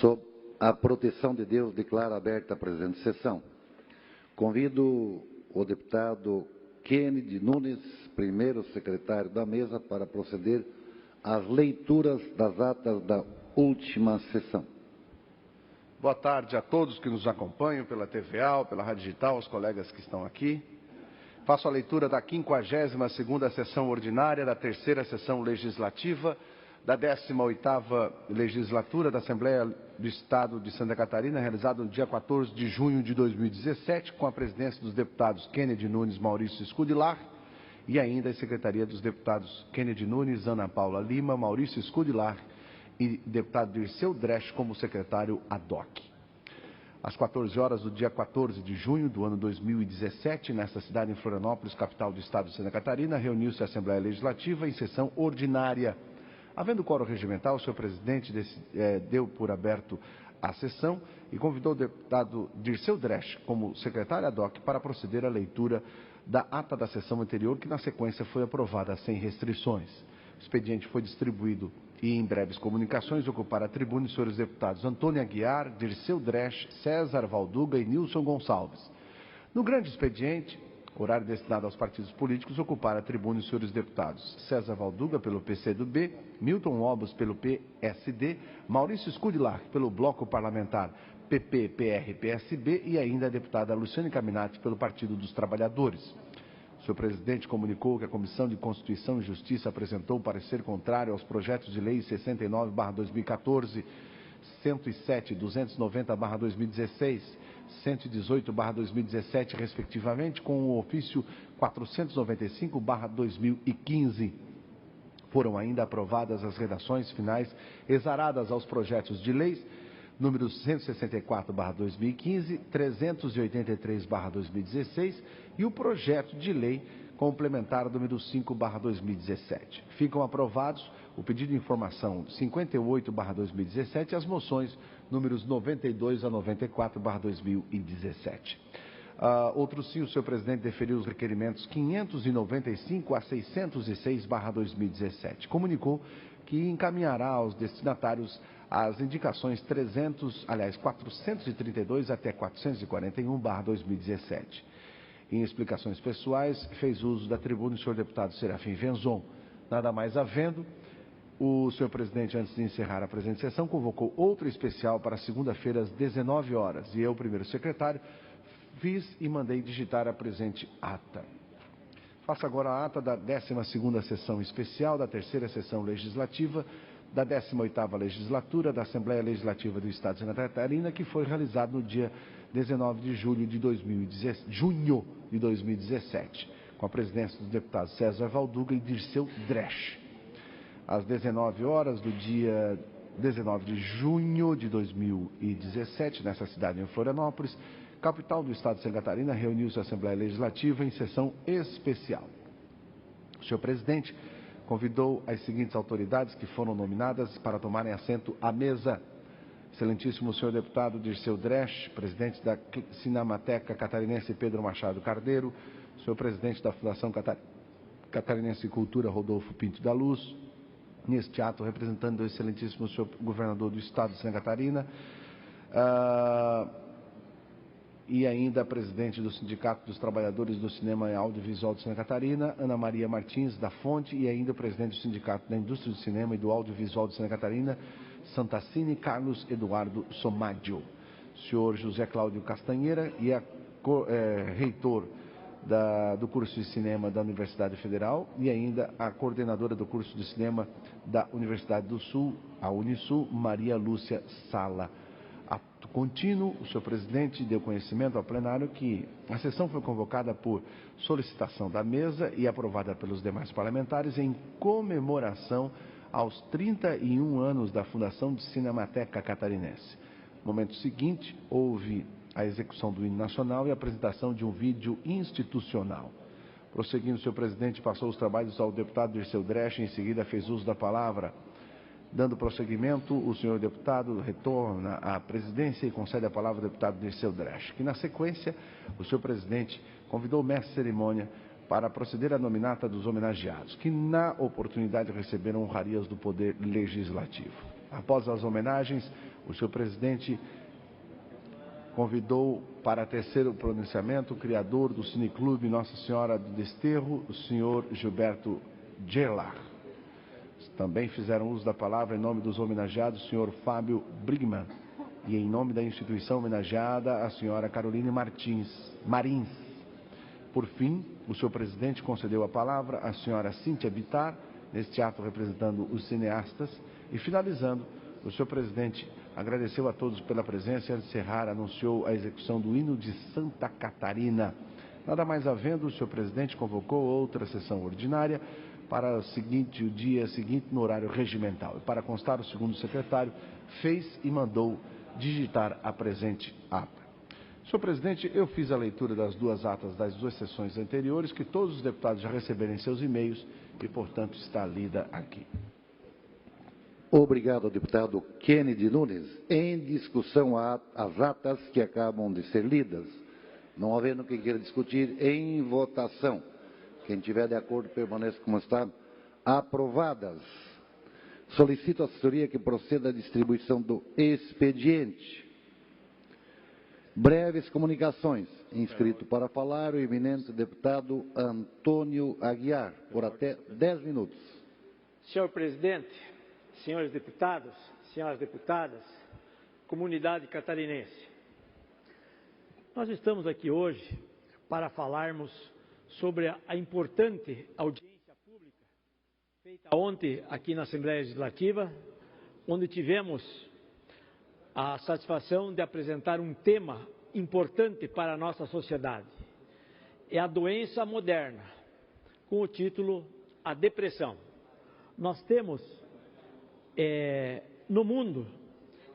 Sob a proteção de Deus, declaro aberta a presente sessão. Convido o deputado Kennedy Nunes, primeiro secretário da mesa, para proceder às leituras das atas da última sessão. Boa tarde a todos que nos acompanham pela TVA, pela Rádio Digital, os colegas que estão aqui. Faço a leitura da 52ª sessão ordinária da terceira sessão legislativa da 18ª legislatura da Assembleia do Estado de Santa Catarina, realizada no dia 14 de junho de 2017, com a presidência dos deputados Kennedy Nunes, Maurício Scudilar, e ainda a secretaria dos deputados Kennedy Nunes, Ana Paula Lima, Maurício Scudilar e deputado Dirceu Dresch como secretário ad hoc. Às 14 horas do dia 14 de junho do ano 2017, nesta cidade em Florianópolis, capital do estado de Santa Catarina, reuniu-se a Assembleia Legislativa em sessão ordinária. Havendo quórum regimental, o senhor presidente deu por aberto a sessão e convidou o deputado Dirceu Dresch como secretário ad hoc para proceder à leitura da ata da sessão anterior, que na sequência foi aprovada sem restrições. O expediente foi distribuído e em breves comunicações ocupar a tribuna os senhores deputados Antônio Aguiar, Dirceu Dresch, César Valduga e Nilson Gonçalves. No grande expediente, horário destinado aos partidos políticos, ocupar a tribuna os senhores deputados César Valduga pelo PCdoB, Milton Obos pelo PSD, Maurício Scudilar pelo Bloco Parlamentar PP, PR, PSB e ainda a deputada Luciane Caminati pelo Partido dos Trabalhadores. O senhor presidente comunicou que a Comissão de Constituição e Justiça apresentou parecer contrário aos projetos de lei 69/2014, 107, 290/2016, 118/2017, respectivamente, com o ofício 495/2015. Foram ainda aprovadas as redações finais exaradas aos projetos de leis números 164/2015, 383/2016 e o projeto de lei complementar número 5/2017. Ficam aprovados o pedido de informação 58/2017 e as moções números 92 a 94/2017. Outro sim, o senhor presidente deferiu os requerimentos 595 a 606/2017. Comunicou que encaminhará aos destinatários as indicações 432 até 441/2017. Em explicações pessoais, fez uso da tribuna o senhor deputado Serafim Venzon. Nada mais havendo, o senhor presidente, antes de encerrar a presente sessão, convocou outro especial para segunda-feira às 19 horas. E eu, primeiro secretário, fiz e mandei digitar a presente ata. Faço agora a ata da 12ª sessão especial da terceira sessão legislativa da 18ª legislatura da Assembleia Legislativa do Estado de Santa Catarina, que foi realizada no dia 19 de junho de 2017, com a presidência dos deputados César Valduga e Dirceu Dresch. Às 19 horas do dia 19 de junho de 2017, nessa cidade em Florianópolis, capital do estado de Santa Catarina, reuniu-se a Assembleia Legislativa em sessão especial. O senhor presidente convidou as seguintes autoridades que foram nominadas para tomarem assento à mesa. Excelentíssimo senhor deputado Dirceu Dresch, presidente da Cinemateca Catarinense Pedro Machado Carneiro, senhor presidente da Fundação Catarinense de Cultura Rodolfo Pinto da Luz, neste ato representando o excelentíssimo senhor governador do estado de Santa Catarina, e ainda a presidente do Sindicato dos Trabalhadores do Cinema e Audiovisual de Santa Catarina, Ana Maria Martins da Fonte, e ainda o presidente do Sindicato da Indústria do Cinema e do Audiovisual de Santa Catarina, Santacini Carlos Eduardo Somadio. O senhor José Cláudio Castanheira e a reitor do curso de cinema da Universidade Federal e ainda a coordenadora do curso de cinema da Universidade do Sul, a Unisul, Maria Lúcia Sala. Ato contínuo, o senhor presidente deu conhecimento ao plenário que a sessão foi convocada por solicitação da mesa e aprovada pelos demais parlamentares em comemoração aos 31 anos da fundação de Cinemateca Catarinense. No momento seguinte, houve a execução do hino nacional e a apresentação de um vídeo institucional. Prosseguindo, o senhor presidente passou os trabalhos ao deputado Dirceu Dresch e em seguida fez uso da palavra. Dando prosseguimento, o senhor deputado retorna à presidência e concede a palavra ao deputado Dirceu Dresch, que na sequência, o senhor presidente convidou o mestre de cerimônia para proceder à nominata dos homenageados, que na oportunidade receberam honrarias do Poder Legislativo. Após as homenagens, O senhor presidente convidou para terceiro pronunciamento o criador do Cineclube Nossa Senhora do Desterro, o senhor Gilberto Gerlach. Também fizeram uso da palavra em nome dos homenageados, o senhor Fábio Brigman, e em nome da instituição homenageada, a senhora Caroline Marins. Por fim, o senhor presidente concedeu a palavra à senhora Cíntia Bittar, neste ato representando os cineastas, e finalizando, o senhor presidente agradeceu a todos pela presença e, ao encerrar, anunciou a execução do hino de Santa Catarina. Nada mais havendo, o senhor presidente convocou outra sessão ordinária para o dia seguinte, no horário regimental. E para constar, o segundo secretário fez e mandou digitar a presente ata. Senhor presidente, eu fiz a leitura das duas atas das duas sessões anteriores, que todos os deputados já receberam em seus e-mails e, portanto, está lida aqui. Obrigado, deputado Kennedy Nunes. Em discussão, as atas que acabam de ser lidas. Não havendo quem queira discutir, em votação. Quem estiver de acordo, permaneça como está. Aprovadas. Solicito à assessoria que proceda à distribuição do expediente. Breves comunicações. Inscrito para falar o eminente deputado Antônio Aguiar, por até 10 minutos. Senhor presidente, senhores deputados, senhoras deputadas, comunidade catarinense. Nós estamos aqui hoje para falarmos sobre a importante audiência pública feita ontem aqui na Assembleia Legislativa, onde tivemos a satisfação de apresentar um tema importante para a nossa sociedade. É a doença moderna, com o título A Depressão. Nós temos no mundo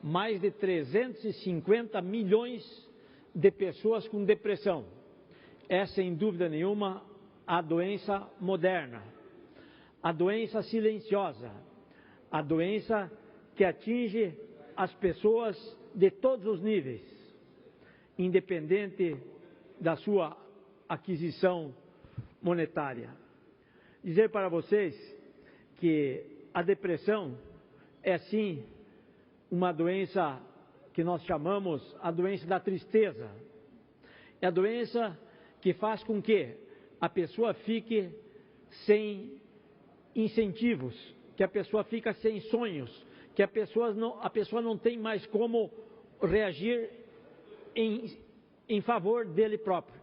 mais de 350 milhões de pessoas com depressão. É, sem dúvida nenhuma, a doença moderna, a doença silenciosa, a doença que atinge as pessoas de todos os níveis, independente da sua aquisição monetária. Dizer para vocês que a depressão é sim uma doença que nós chamamos a doença da tristeza. É a doença que faz com que a pessoa fique sem incentivos, que a pessoa fica sem sonhos, que a pessoa não tem mais como reagir em favor dele próprio.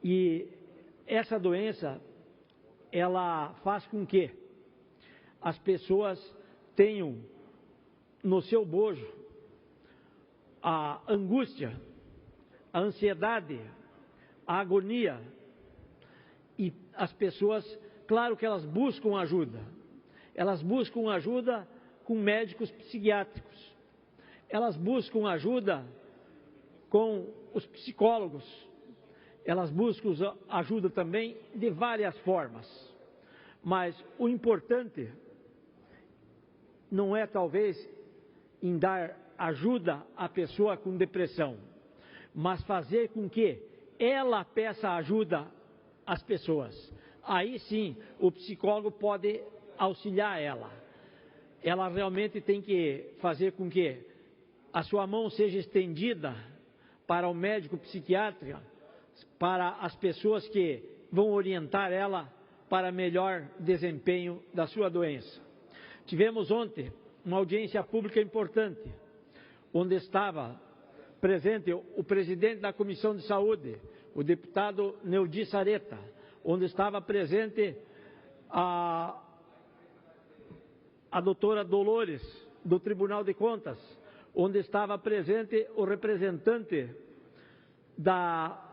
E essa doença, ela faz com que as pessoas tenham no seu bojo a angústia, a ansiedade, a agonia. E as pessoas, claro que elas buscam ajuda. Elas buscam ajuda com médicos psiquiátricos. Elas buscam ajuda com os psicólogos. Elas buscam ajuda também de várias formas. Mas o importante não é talvez em dar ajuda à pessoa com depressão, mas fazer com que ela peça ajuda às pessoas. Aí sim o psicólogo pode auxiliar ela. Ela realmente tem que fazer com que a sua mão seja estendida para o médico psiquiatra, para as pessoas que vão orientar ela para melhor desempenho da sua doença. Tivemos ontem uma audiência pública importante, onde estava presente o presidente da Comissão de Saúde, o deputado Neudi Sareta, onde estava presente a doutora Dolores, do Tribunal de Contas, onde estava presente o representante da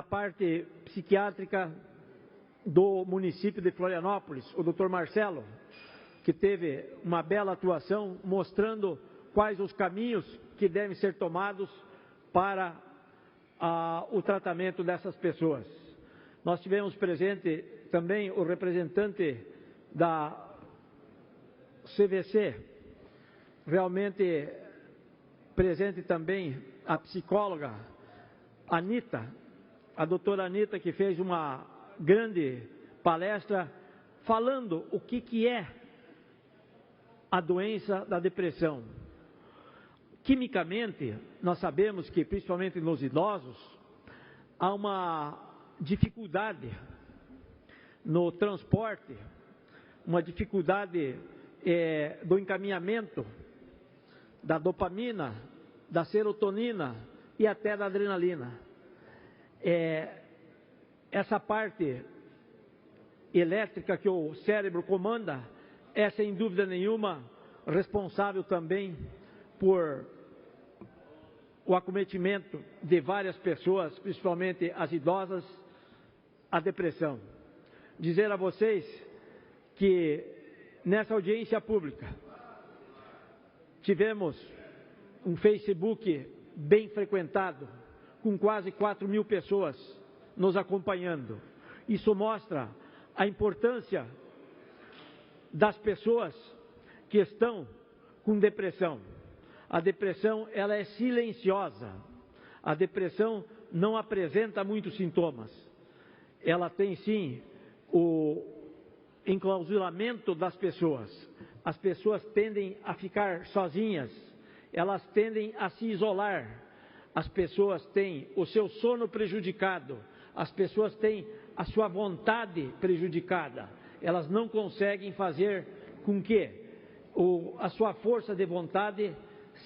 parte psiquiátrica do município de Florianópolis, o Dr. Marcelo, que teve uma bela atuação mostrando quais os caminhos que devem ser tomados para o tratamento dessas pessoas. Nós tivemos presente também o representante da CVC, realmente presente também a psicóloga Anita, a doutora Anita, que fez uma grande palestra falando o que é a doença da depressão. Quimicamente, nós sabemos que, principalmente nos idosos, há uma dificuldade no transporte, uma dificuldade do encaminhamento da dopamina, da serotonina e até da adrenalina. Essa parte elétrica que o cérebro comanda é, sem dúvida nenhuma, responsável também por o acometimento de várias pessoas, principalmente as idosas, a depressão. Dizer a vocês que nessa audiência pública tivemos um Facebook bem frequentado, com quase 4.000 pessoas nos acompanhando. Isso mostra a importância das pessoas que estão com depressão. A depressão, ela é silenciosa. A depressão não apresenta muitos sintomas. Ela tem, sim, o enclausuramento das pessoas. As pessoas tendem a ficar sozinhas. Elas tendem a se isolar. As pessoas têm o seu sono prejudicado. As pessoas têm a sua vontade prejudicada. Elas não conseguem fazer com que a sua força de vontade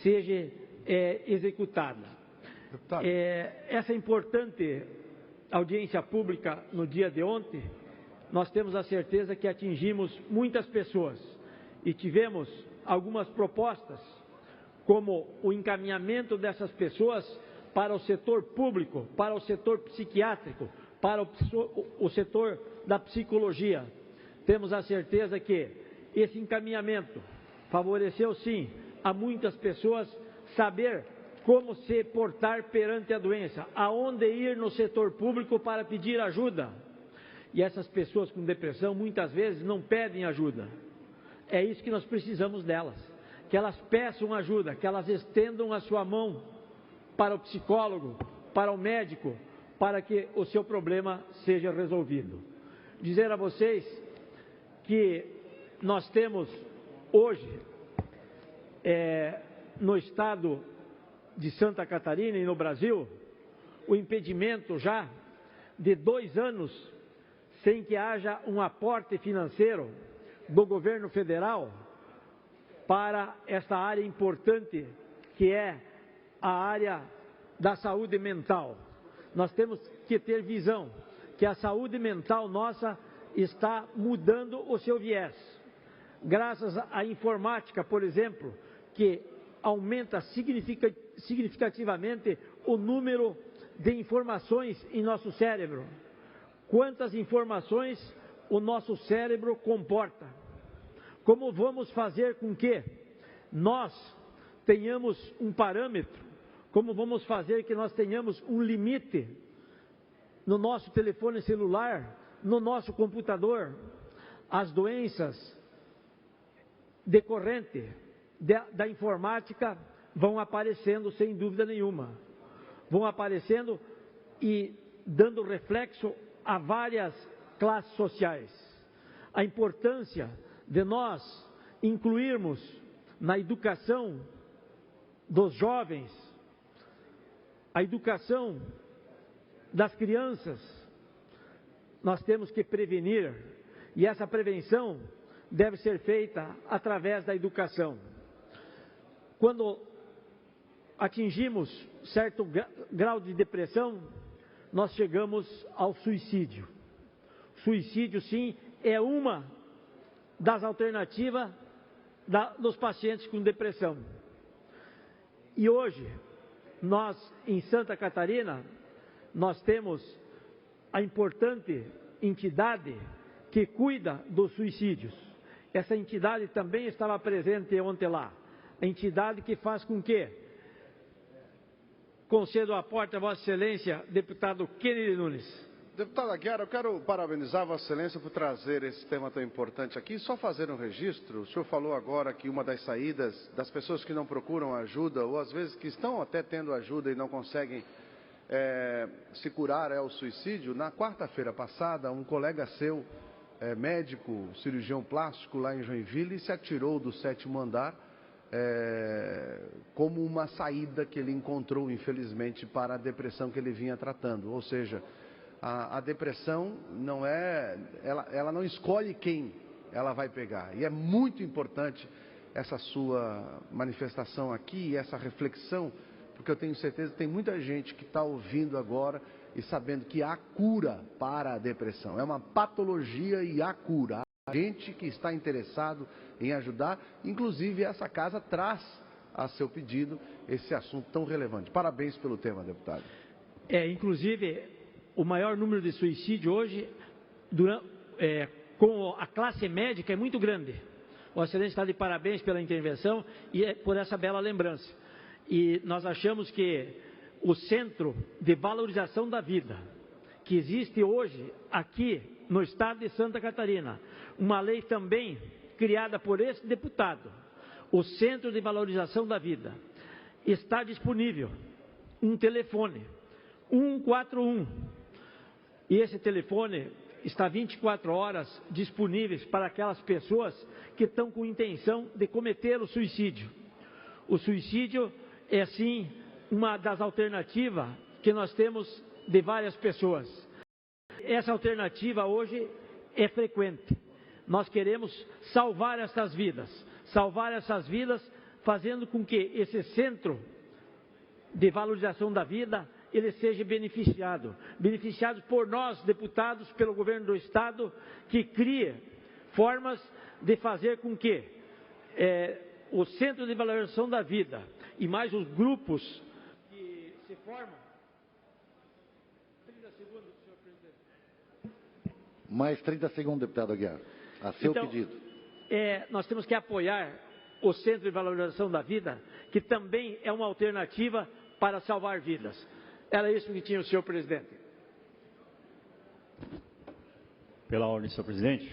seja executada. Essa importante audiência pública no dia de ontem, nós temos a certeza que atingimos muitas pessoas e tivemos algumas propostas, como o encaminhamento dessas pessoas para o setor público, para o setor psiquiátrico, para o setor da psicologia. Temos a certeza que esse encaminhamento favoreceu, sim, a muitas pessoas saber como se portar perante a doença, aonde ir no setor público para pedir ajuda. E essas pessoas com depressão muitas vezes não pedem ajuda. É isso que nós precisamos delas, que elas peçam ajuda, que elas estendam a sua mão para o psicólogo, para o médico, para que o seu problema seja resolvido. Dizer a vocês que nós temos hoje, no estado de Santa Catarina e no Brasil, o impedimento já de 2 anos sem que haja um aporte financeiro do governo federal para essa área importante que é a área da saúde mental. Nós temos que ter visão que a saúde mental nossa está mudando o seu viés. Graças à informática, por exemplo, que aumenta significativamente o número de informações em nosso cérebro. Quantas informações o nosso cérebro comporta? Como vamos fazer com que nós tenhamos um parâmetro? Como vamos fazer que nós tenhamos um limite no nosso telefone celular, no nosso computador? As doenças decorrentes da informática vão aparecendo sem dúvida nenhuma. Vão aparecendo e dando reflexo a várias classes sociais. A importância de nós incluirmos na educação dos jovens, a educação das crianças, nós temos que prevenir, e essa prevenção deve ser feita através da educação. Quando atingimos certo grau de depressão, nós chegamos ao suicídio. Suicídio, sim, é uma das alternativas dos pacientes com depressão. E hoje, nós, em Santa Catarina, nós temos a importante entidade que cuida dos suicídios. Essa entidade também estava presente ontem lá. A entidade que faz com que concedo a porta a Vossa Excelência, deputado Kennedy Nunes. Deputado Aguiar, eu quero parabenizar Vossa Excelência por trazer esse tema tão importante aqui. Só fazer um registro, o senhor falou agora que uma das saídas das pessoas que não procuram ajuda, ou às vezes que estão até tendo ajuda e não conseguem se curar, é o suicídio. Na quarta-feira passada, um colega seu médico, cirurgião plástico lá em Joinville e se atirou do 7º andar como uma saída que ele encontrou, infelizmente, para a depressão que ele vinha tratando. Ou seja, a depressão não ela não escolhe quem ela vai pegar. E é muito importante essa sua manifestação aqui, essa reflexão, porque eu tenho certeza que tem muita gente que está ouvindo agora e sabendo que há cura para a depressão. É uma patologia e há cura. Há gente que está interessado em ajudar, inclusive essa casa traz a seu pedido esse assunto tão relevante. Parabéns pelo tema, deputado. Inclusive, o maior número de suicídio hoje, com a classe médica, é muito grande. O Excelência está de parabéns pela intervenção e por essa bela lembrança. E nós achamos que o Centro de Valorização da Vida, que existe hoje aqui no estado de Santa Catarina, uma lei também criada por esse deputado, o Centro de Valorização da Vida, está disponível um telefone, 141, e esse telefone está 24 horas disponíveis para aquelas pessoas que estão com intenção de cometer o suicídio. O suicídio é, sim, uma das alternativas que nós temos de várias pessoas. Essa alternativa hoje é frequente. Nós queremos salvar essas vidas fazendo com que esse centro de valorização da vida ele seja beneficiado por nós, deputados, pelo governo do Estado, que crie formas de fazer com que o Centro de Valorização da Vida e mais os grupos que se formam. 30 segundos, senhor presidente. Mais 30 segundos, deputado Aguiar. A seu pedido. Nós temos que apoiar o Centro de Valorização da Vida, que também é uma alternativa para salvar vidas. Era isso que tinha o senhor presidente. Pela ordem, senhor presidente.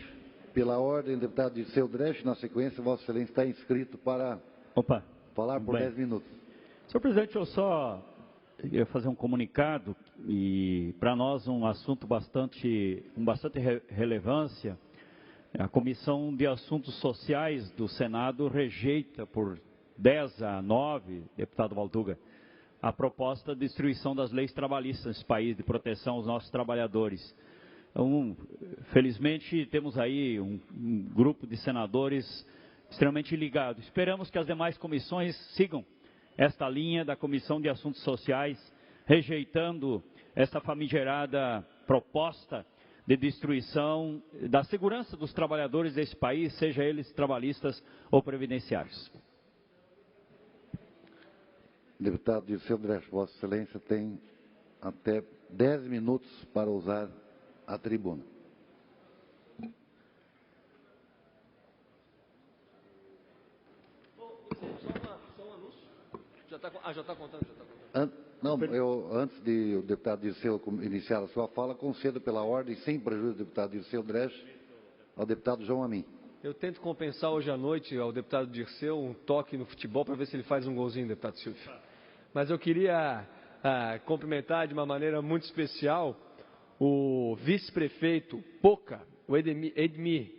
Pela ordem, deputado Dirceu Dresch, na sequência, Vossa Excelência está inscrito para falar por 10 minutos. Senhor presidente, eu só ia fazer um comunicado e para nós um assunto com bastante relevância. A Comissão de Assuntos Sociais do Senado rejeita por 10-9, deputado Valduga, a proposta de destruição das leis trabalhistas nesse país, de proteção aos nossos trabalhadores. Então, felizmente, temos aí um grupo de senadores extremamente ligado. Esperamos que as demais comissões sigam esta linha da Comissão de Assuntos Sociais, rejeitando essa famigerada proposta de destruição da segurança dos trabalhadores desse país, seja eles trabalhistas ou previdenciários. Deputado Dirceu Dresch, Vossa Excelência tem até 10 minutos para usar a tribuna. Só um anúncio. Já está contando. Antes de o deputado Dirceu iniciar a sua fala, concedo pela ordem, sem prejuízo do deputado Dirceu Dresch, ao deputado João Amin. Eu tento compensar hoje à noite ao deputado Dirceu um toque no futebol para ver se ele faz um golzinho, deputado Silvio. Mas eu queria cumprimentar de uma maneira muito especial o vice-prefeito Poca, o Edmir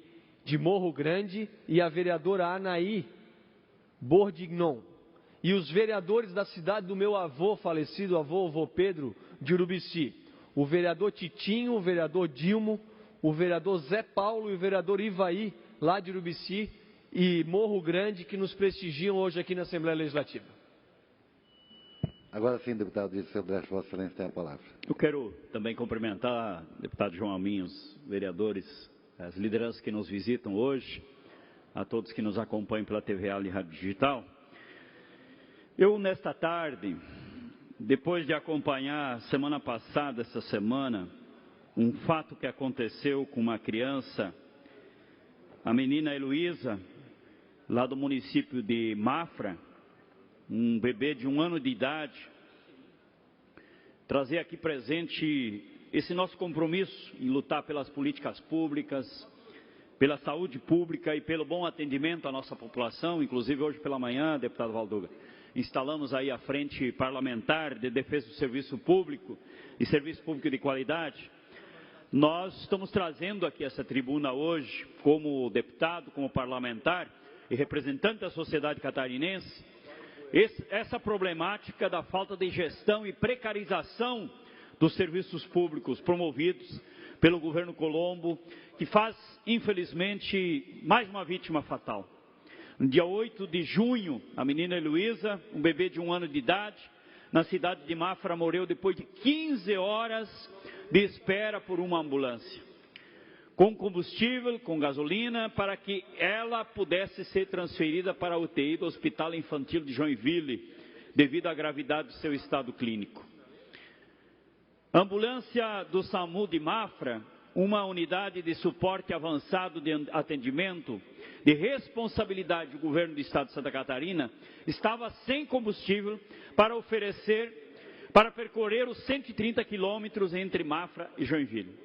de Morro Grande, e a vereadora Anaí Bordignon. E os vereadores da cidade do meu avô falecido, avô Pedro de Urubici. O vereador Titinho, o vereador Dilmo, o vereador Zé Paulo e o vereador Ivaí, lá de Urubici e Morro Grande, que nos prestigiam hoje aqui na Assembleia Legislativa. Agora sim, deputado Dirceu Dresch, Vossa Excelência tem a palavra. Eu quero também cumprimentar o deputado João Amin, os vereadores, as lideranças que nos visitam hoje, a todos que nos acompanham pela TVA e Rádio Digital. Eu, nesta tarde, depois de acompanhar semana passada, essa semana, um fato que aconteceu com uma criança, a menina Heloísa, lá do município de Mafra, um bebê de 1 ano de idade, trazer aqui presente esse nosso compromisso em lutar pelas políticas públicas, pela saúde pública e pelo bom atendimento à nossa população. Inclusive hoje pela manhã, deputado Valduga, instalamos aí a Frente Parlamentar de Defesa do Serviço Público e Serviço Público de Qualidade. nós estamos trazendo aqui essa tribuna hoje, como deputado, como parlamentar e representante da sociedade catarinense, essa problemática da falta de gestão e precarização dos serviços públicos promovidos pelo governo Colombo, que faz, infelizmente, mais uma vítima fatal. No dia 8 de junho, a menina Heloísa, um bebê de 1 ano de idade, na cidade de Mafra, morreu depois de 15 horas de espera por uma ambulância, com combustível, com gasolina, para que ela pudesse ser transferida para a UTI do Hospital Infantil de Joinville, devido à gravidade do seu estado clínico. A ambulância do SAMU de Mafra, uma unidade de suporte avançado de atendimento, de responsabilidade do governo do estado de Santa Catarina, estava sem combustível para percorrer os 130 quilômetros entre Mafra e Joinville.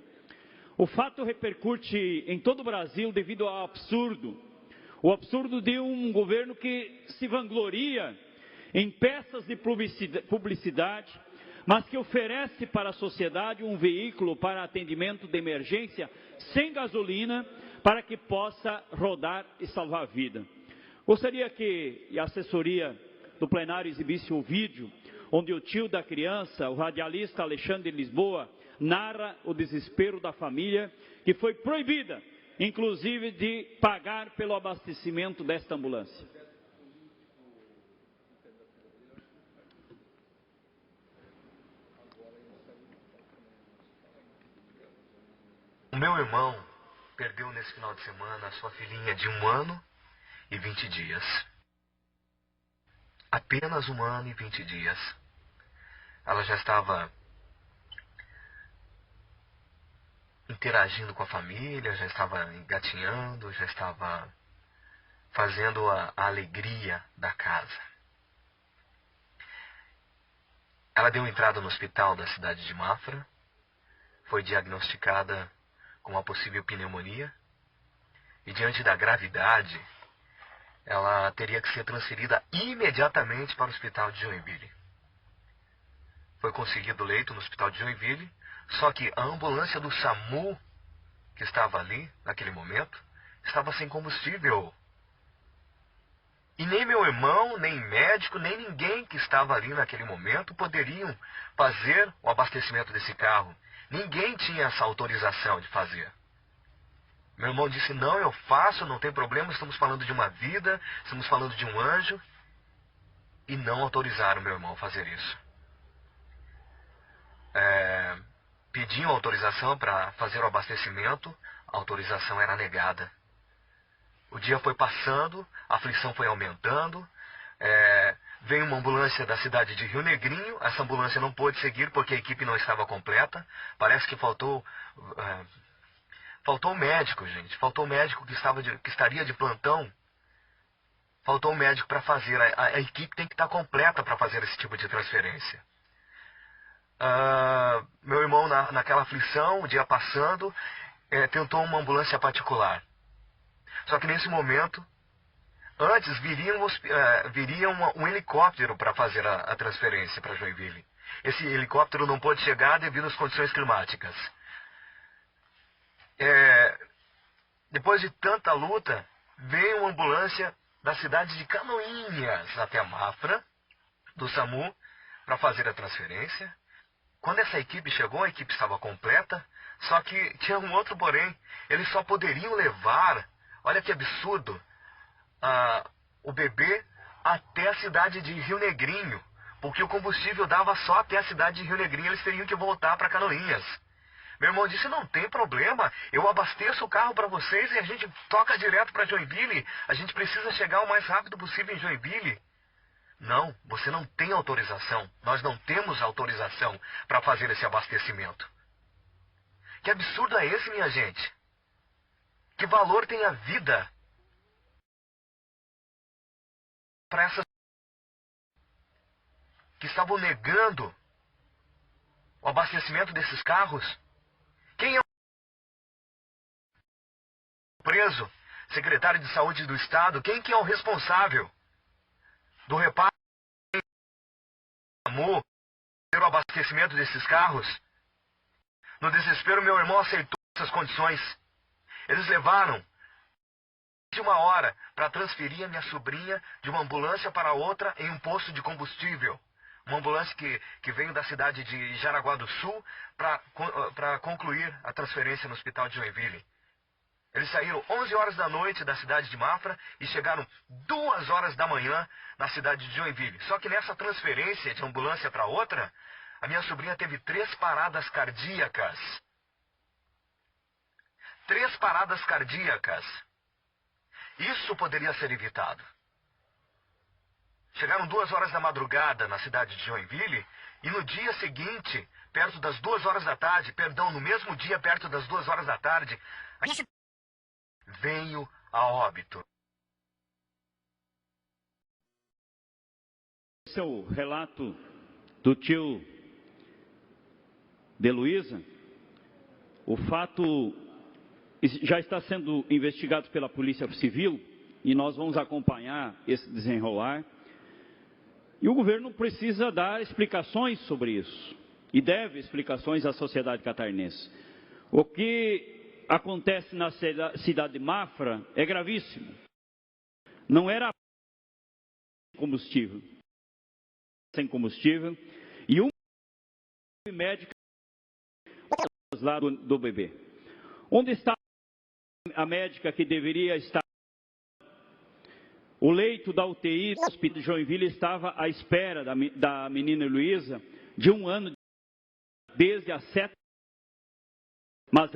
O fato repercute em todo o Brasil devido ao absurdo. O absurdo de um governo que se vangloria em peças de publicidade, mas que oferece para a sociedade um veículo para atendimento de emergência sem gasolina, para que possa rodar e salvar a vida. Gostaria que a assessoria do plenário exibisse o vídeo, onde o tio da criança, o radialista Alexandre Lisboa, narra o desespero da família, que foi proibida, inclusive, de pagar pelo abastecimento desta ambulância. O meu irmão perdeu nesse final de semana a sua filhinha de 1 ano e 20 dias. Apenas 1 ano e 20 dias. Ela já estava interagindo com a família, já estava engatinhando, já estava fazendo a alegria da casa. Ela deu entrada no hospital da cidade de Mafra, foi diagnosticada com uma possível pneumonia e, diante da gravidade, ela teria que ser transferida imediatamente para o hospital de Joinville. Foi conseguido leito no hospital de Joinville, só que a ambulância do SAMU, que estava ali, naquele momento, estava sem combustível. E nem meu irmão, nem médico, nem ninguém que estava ali naquele momento poderiam fazer o abastecimento desse carro. Ninguém tinha essa autorização de fazer. Meu irmão disse, não, eu faço, não tem problema, estamos falando de uma vida, estamos falando de um anjo. E não autorizaram meu irmão a fazer isso. Pediam autorização para fazer o abastecimento, a autorização era negada. O dia foi passando, a aflição foi aumentando, veio uma ambulância da cidade de Rio Negrinho, essa ambulância não pôde seguir porque a equipe não estava completa, parece que faltou médico, gente, faltou médico que estaria de plantão, faltou médico para fazer, a equipe tem que estar completa para fazer esse tipo de transferência. Meu irmão, naquela aflição, o dia passando, tentou uma ambulância particular. Só que nesse momento, antes viria um helicóptero para fazer a transferência para Joinville. Esse helicóptero não pôde chegar devido às condições climáticas. Depois de tanta luta, veio uma ambulância da cidade de Canoinhas até Mafra, do SAMU, para fazer a transferência. Quando essa equipe chegou, a equipe estava completa, só que tinha um outro porém. Eles só poderiam levar, olha que absurdo, o bebê até a cidade de Rio Negrinho, porque o combustível dava só até a cidade de Rio Negrinho, eles teriam que voltar para Canoinhas. Meu irmão disse, não tem problema, eu abasteço o carro para vocês e a gente toca direto para Joinville, a gente precisa chegar o mais rápido possível em Joinville. Não, você não tem autorização, nós não temos autorização para fazer esse abastecimento. Que absurdo é esse, minha gente? Que valor tem a vida para essas que estavam negando o abastecimento desses carros? Quem é o preso? Secretário de Saúde do Estado? Quem que é o responsável do repasse do SAMU, o abastecimento desses carros? No desespero, meu irmão aceitou essas condições. Eles levaram de 1 hora para transferir a minha sobrinha de uma ambulância para outra em um posto de combustível. Uma ambulância que veio da cidade de Jaraguá do Sul para concluir a transferência no hospital de Joinville. Eles saíram 11 horas da noite da cidade de Mafra e chegaram 2 horas da manhã na cidade de Joinville. Só que nessa transferência de ambulância para outra, a minha sobrinha teve 3 paradas cardíacas. 3 paradas cardíacas. Isso poderia ser evitado. Chegaram 2 horas da madrugada na cidade de Joinville e no dia seguinte, perto das 2 horas da tarde, perdão, no mesmo dia, perto das 2 horas da tarde, veio a óbito. Esse é o relato do tio de Luísa. O fato já está sendo investigado pela Polícia Civil e nós vamos acompanhar esse desenrolar. E o governo precisa dar explicações sobre isso e deve explicações à sociedade catarinense. O que acontece na cidade de Mafra é gravíssimo. Não era combustível, sem combustível, e um médico lá do bebê. Onde está a médica que deveria estar? O leito da UTI do Hospital de Joinville estava à espera da menina Luísa de 1 ano, desde as 7, mas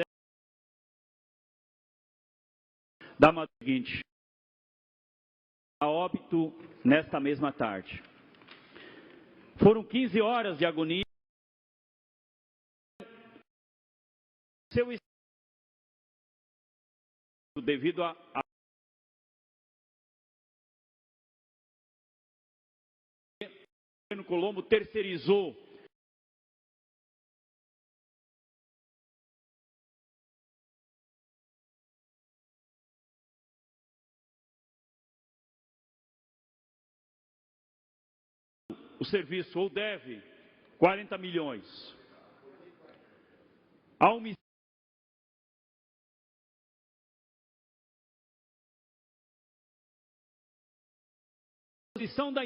da manhã seguinte, a óbito nesta mesma tarde. Foram 15 horas de agonia. Seu devido a o governo Colombo terceirizou o serviço, ou deve 40 milhões. A omissão da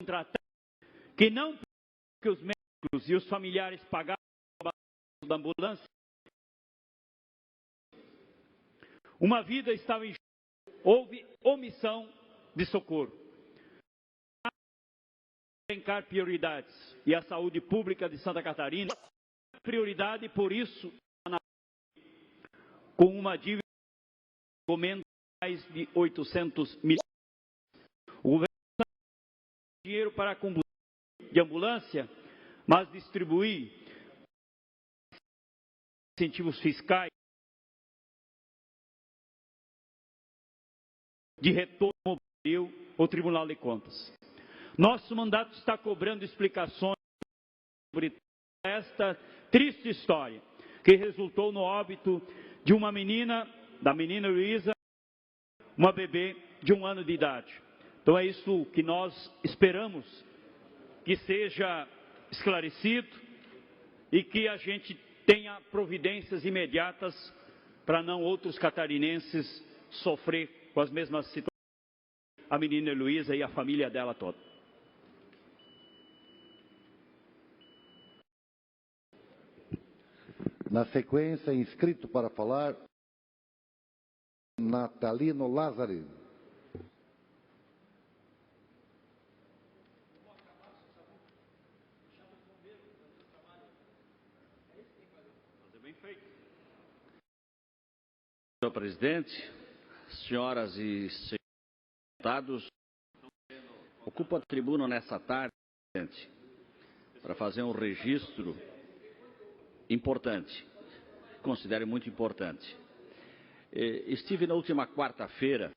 contratada, que não que os médicos e os familiares pagaram da ambulância. Uma vida estava em jogo. Houve omissão de socorro. Elencar prioridades. E a saúde pública de Santa Catarina é prioridade, por isso, com uma dívida de mais de 800 milhões. O governo tem dinheiro para combustível de ambulância, mas distribuir incentivos fiscais de retorno ao Tribunal de Contas. Nosso mandato está cobrando explicações sobre esta triste história que resultou no óbito de uma menina, da menina Luísa, uma bebê de 1 ano de idade. Então é isso que nós esperamos que seja esclarecido e que a gente tenha providências imediatas para não outros catarinenses sofrer com as mesmas situações, a menina Luísa e a família dela toda. Na sequência, inscrito para falar, Natalino Lázari. Senhor presidente, senhoras e senhores deputados, ocupo a tribuna nessa tarde, presidente, para fazer um registro importante, considero muito importante. Estive na última quarta-feira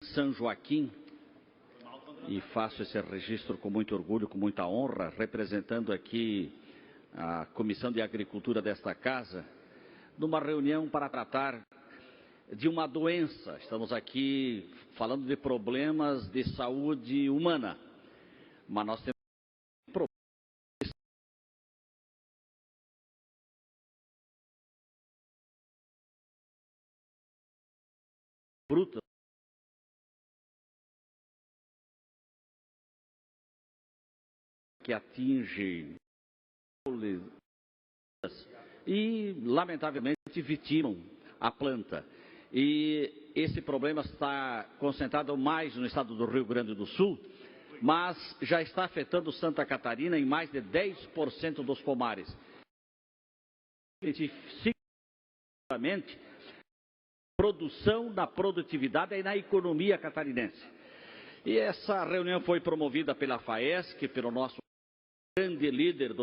em São Joaquim e faço esse registro com muito orgulho, com muita honra, representando aqui a Comissão de Agricultura desta casa, numa reunião para tratar de uma doença. Estamos aqui falando de problemas de saúde humana, mas nós temos frutas que atinge e, lamentavelmente, vitimam a planta. E esse problema está concentrado mais no estado do Rio Grande do Sul, mas já está afetando Santa Catarina em mais de 10% dos pomares. Significativamente, produção na produtividade e na economia catarinense. E essa reunião foi promovida pela FAESC, pelo nosso grande líder,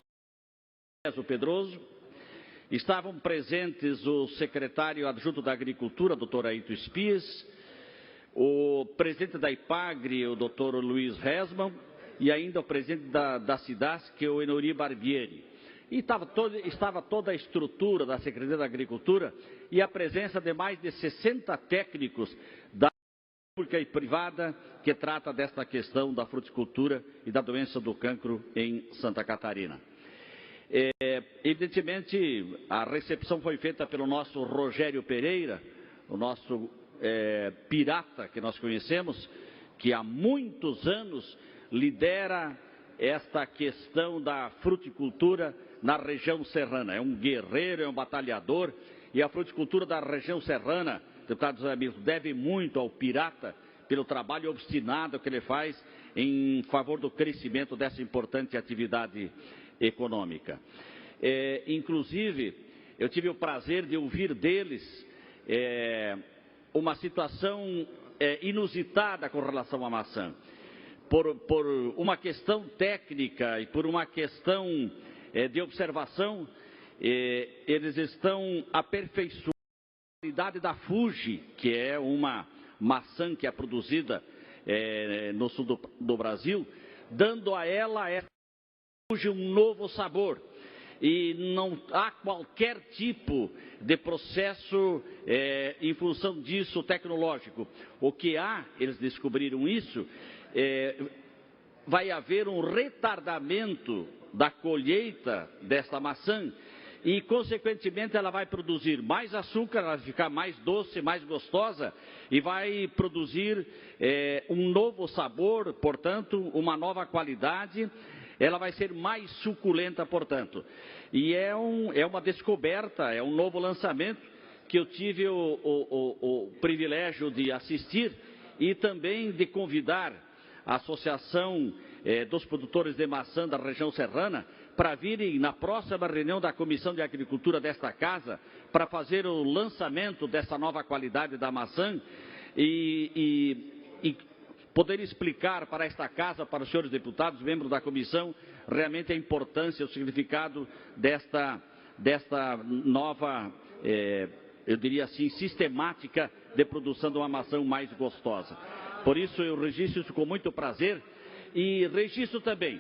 o Pedroso. Estavam presentes o secretário adjunto da Agricultura, doutor Aito Espias, o presidente da IPAGRE, o doutor Luiz Resman, e ainda o presidente da CIDAS, que é o Enori Barbieri. E estava toda a estrutura da Secretaria da Agricultura e a presença de mais de 60 técnicos da pública e privada que trata desta questão da fruticultura e da doença do cancro em Santa Catarina. Evidentemente, a recepção foi feita pelo nosso Rogério Pereira, o nosso pirata que nós conhecemos, que há muitos anos lidera esta questão da fruticultura na região serrana. É um guerreiro, é um batalhador, e a fruticultura da região serrana, deputados amigos, deve muito ao pirata pelo trabalho obstinado que ele faz em favor do crescimento dessa importante atividade econômica. Inclusive, eu tive o prazer de ouvir deles uma situação inusitada com relação à maçã. Por uma questão técnica e por uma questão de observação, eles estão aperfeiçoando a qualidade da Fuji, que é uma maçã que é produzida no sul do Brasil, dando a ela um novo sabor. E não há qualquer tipo de processo em função disso tecnológico. O que há, eles descobriram isso, vai haver um retardamento da colheita desta maçã e, consequentemente, ela vai produzir mais açúcar, ela vai ficar mais doce, mais gostosa e vai produzir um novo sabor, portanto, uma nova qualidade. Ela vai ser mais suculenta, portanto. E é uma descoberta, é um novo lançamento que eu tive o privilégio de assistir e também de convidar a Associação dos Produtores de Maçã da região serrana para virem na próxima reunião da Comissão de Agricultura desta Casa para fazer o lançamento dessa nova qualidade da maçã e poder explicar para esta Casa, para os senhores deputados, membros da comissão, realmente a importância, o significado desta nova, eu diria assim, sistemática de produção de uma maçã mais gostosa. Por isso eu registro isso com muito prazer e registro também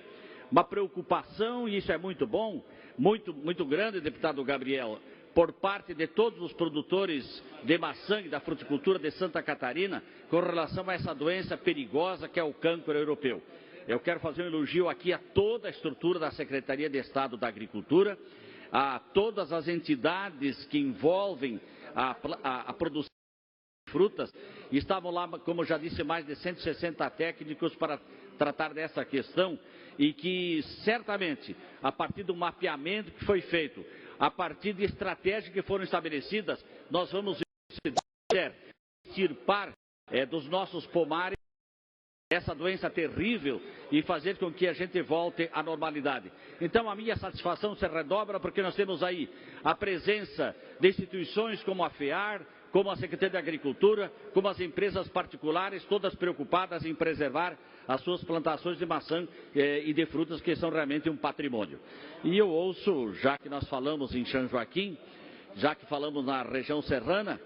uma preocupação, e isso é muito bom, muito grande, deputado Gabriel, por parte de todos os produtores de maçã e da fruticultura de Santa Catarina com relação a essa doença perigosa que é o cancro europeu. Eu quero fazer um elogio aqui a toda a estrutura da Secretaria de Estado da Agricultura, a todas as entidades que envolvem a produção de frutas. Estavam lá, como já disse, mais de 160 técnicos para tratar dessa questão e que certamente, a partir do mapeamento que foi feito, a partir de estratégias que foram estabelecidas, nós vamos extirpar dos nossos pomares essa doença terrível e fazer com que a gente volte à normalidade. Então a minha satisfação se redobra porque nós temos aí a presença de instituições como a FEAR, como a Secretaria de Agricultura, como as empresas particulares, todas preocupadas em preservar as suas plantações de maçã e de frutas que são realmente um patrimônio. E eu ouço, já que nós falamos em São Joaquim, já que falamos na região serrana,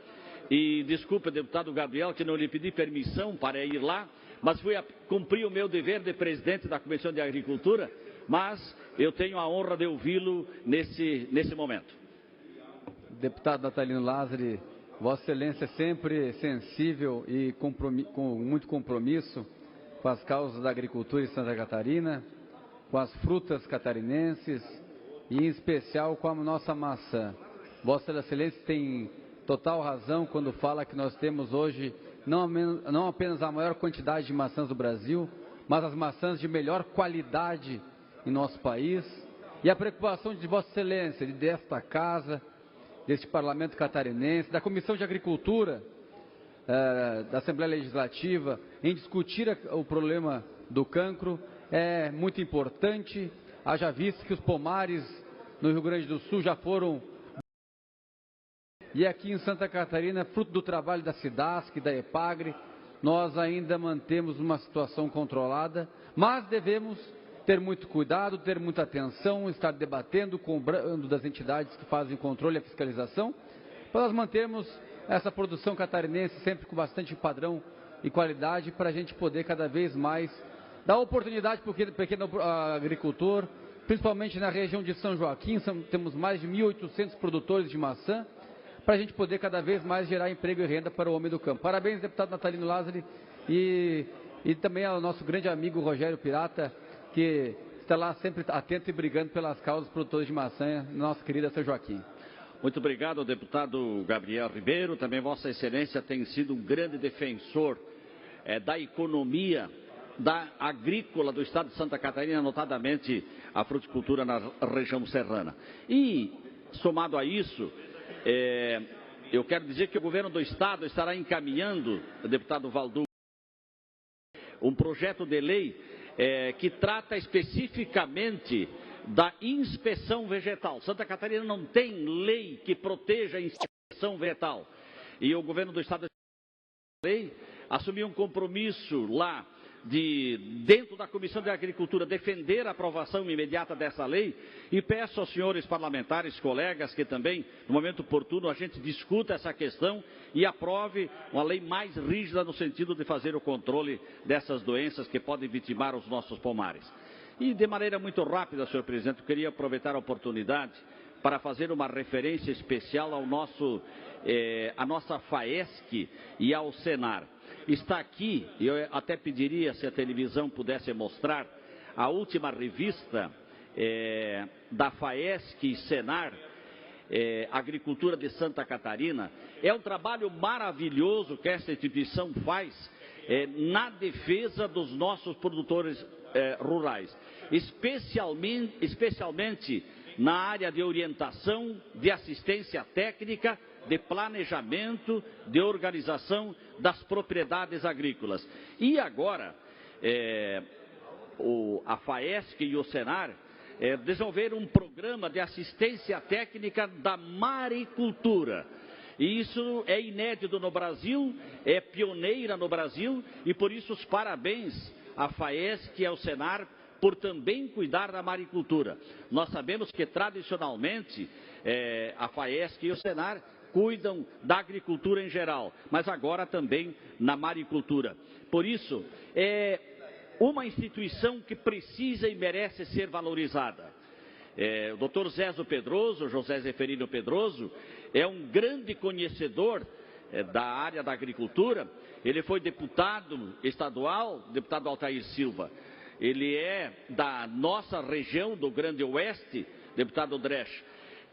e desculpe, deputado Gabriel, que não lhe pedi permissão para ir lá, mas fui cumprir o meu dever de presidente da Comissão de Agricultura, mas eu tenho a honra de ouvi-lo nesse momento. Deputado Natalino Lázari, Vossa Excelência é sempre sensível e com muito compromisso com as causas da agricultura em Santa Catarina, com as frutas catarinenses e, em especial, com a nossa maçã. Vossa Excelência tem total razão quando fala que nós temos hoje não apenas a maior quantidade de maçãs do Brasil, mas as maçãs de melhor qualidade em nosso país. E a preocupação de Vossa Excelência, desta Casa, deste Parlamento Catarinense, da Comissão de Agricultura, da Assembleia Legislativa, em discutir o problema do cancro, é muito importante, haja visto que os pomares no Rio Grande do Sul já foram... E aqui em Santa Catarina, fruto do trabalho da SIDASC, da EPAGRE, nós ainda mantemos uma situação controlada, mas devemos ter muito cuidado, ter muita atenção, estar debatendo, cobrando das entidades que fazem o controle e a fiscalização, para nós mantermos essa produção catarinense sempre com bastante padrão e qualidade, para a gente poder cada vez mais dar oportunidade para o pequeno agricultor, principalmente na região de São Joaquim, temos mais de 1.800 produtores de maçã, para a gente poder cada vez mais gerar emprego e renda para o homem do campo. Parabéns, deputado Natalino Lázari, e também ao nosso grande amigo Rogério Pirata, que está lá sempre atento e brigando pelas causas dos produtores de maçã, nossa querida São Joaquim. Muito obrigado, deputado Gabriel Ribeiro. Também Vossa Excelência tem sido um grande defensor da economia agrícola do estado de Santa Catarina, notadamente a fruticultura na região serrana. E, somado a isso, eu quero dizer que o governo do estado estará encaminhando, deputado Valdu, um projeto de lei que trata especificamente da inspeção vegetal. Santa Catarina não tem lei que proteja a inspeção vegetal. E o governo do estado assumiu um compromisso lá dentro da Comissão de Agricultura, defender a aprovação imediata dessa lei, e peço aos senhores parlamentares, colegas, que também, no momento oportuno, a gente discuta essa questão e aprove uma lei mais rígida no sentido de fazer o controle dessas doenças que podem vitimar os nossos pomares. E, de maneira muito rápida, senhor presidente, eu queria aproveitar a oportunidade para fazer uma referência especial ao à nossa FAESC e ao Senar. Está aqui, eu até pediria se a televisão pudesse mostrar, a última revista da FAESC e Senar, Agricultura de Santa Catarina. É um trabalho maravilhoso que essa instituição faz na defesa dos nossos produtores rurais, especialmente na área de orientação, de assistência técnica, de planejamento, de organização das propriedades agrícolas. E agora, a FAESC e o Senar desenvolveram um programa de assistência técnica da maricultura. E isso é inédito no Brasil, é pioneira no Brasil, e por isso os parabéns à FAESC e ao Senar por também cuidar da maricultura. Nós sabemos que tradicionalmente a FAESC e o Senar cuidam da agricultura em geral, mas agora também na maricultura. Por isso, é uma instituição que precisa e merece ser valorizada. O doutor José Zeferino Pedroso, é um grande conhecedor da área da agricultura. Ele foi deputado estadual, deputado Altair Silva. Ele é da nossa região, do Grande Oeste, deputado Dresch.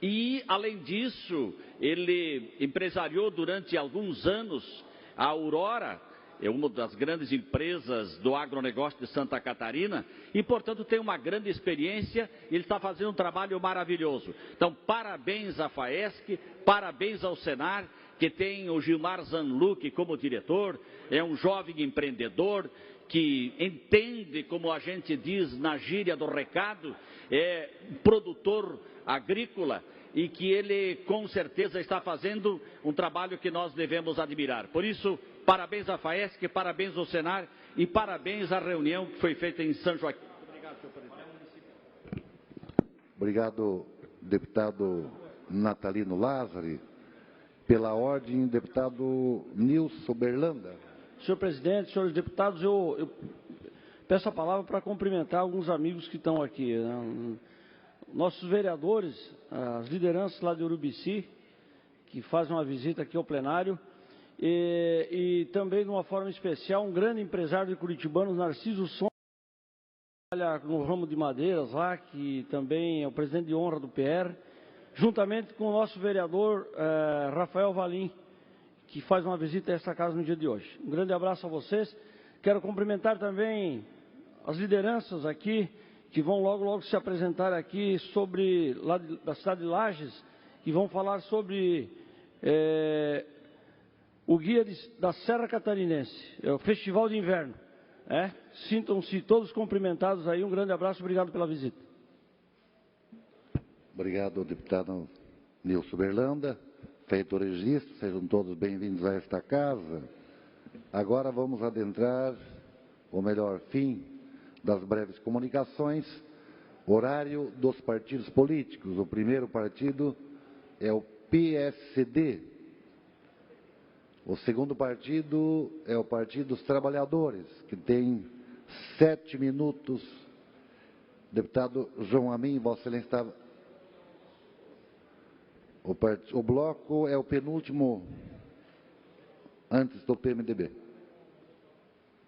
E, além disso, ele empresariou durante alguns anos a Aurora, uma das grandes empresas do agronegócio de Santa Catarina, e, portanto, tem uma grande experiência, e ele está fazendo um trabalho maravilhoso. Então, parabéns à FAESC, parabéns ao Senar, que tem o Gilmar Zanluc como diretor, é um jovem empreendedor, que entende, como a gente diz na gíria do recado, é produtor agrícola, e que ele com certeza está fazendo um trabalho que nós devemos admirar. Por isso, parabéns à FAESC, parabéns ao Senar e parabéns à reunião que foi feita em São Joaquim. Obrigado, senhor presidente. Obrigado, deputado Natalino Lázari. Pela ordem, deputado Nilson Berlanda. Senhor presidente, senhores deputados, eu peço a palavra para cumprimentar alguns amigos que estão aqui, né? Nossos vereadores, as lideranças lá de Urubici, que fazem uma visita aqui ao plenário, e também, de uma forma especial, um grande empresário de Curitibano, Narciso Som, que trabalha no ramo de madeiras lá, que também é o presidente de honra do PR, juntamente com o nosso vereador Rafael Valim, que faz uma visita a esta casa no dia de hoje. Um grande abraço a vocês. Quero cumprimentar também as lideranças aqui, que vão logo se apresentar aqui sobre, lá da cidade de Lages, que vão falar sobre o guia da Serra Catarinense, o Festival de Inverno. Sintam-se todos cumprimentados aí. Um grande abraço, obrigado pela visita. Obrigado, deputado Nilson Berlanda. Feito o registro, sejam todos bem-vindos a esta casa. Agora vamos adentrar, ou melhor, fim das breves comunicações, horário dos partidos políticos. O primeiro partido é o PSD. O segundo partido é o Partido dos Trabalhadores, que tem 7 minutos. Deputado João Amin, Vossa Excelência estava... O bloco é o penúltimo antes do PMDB.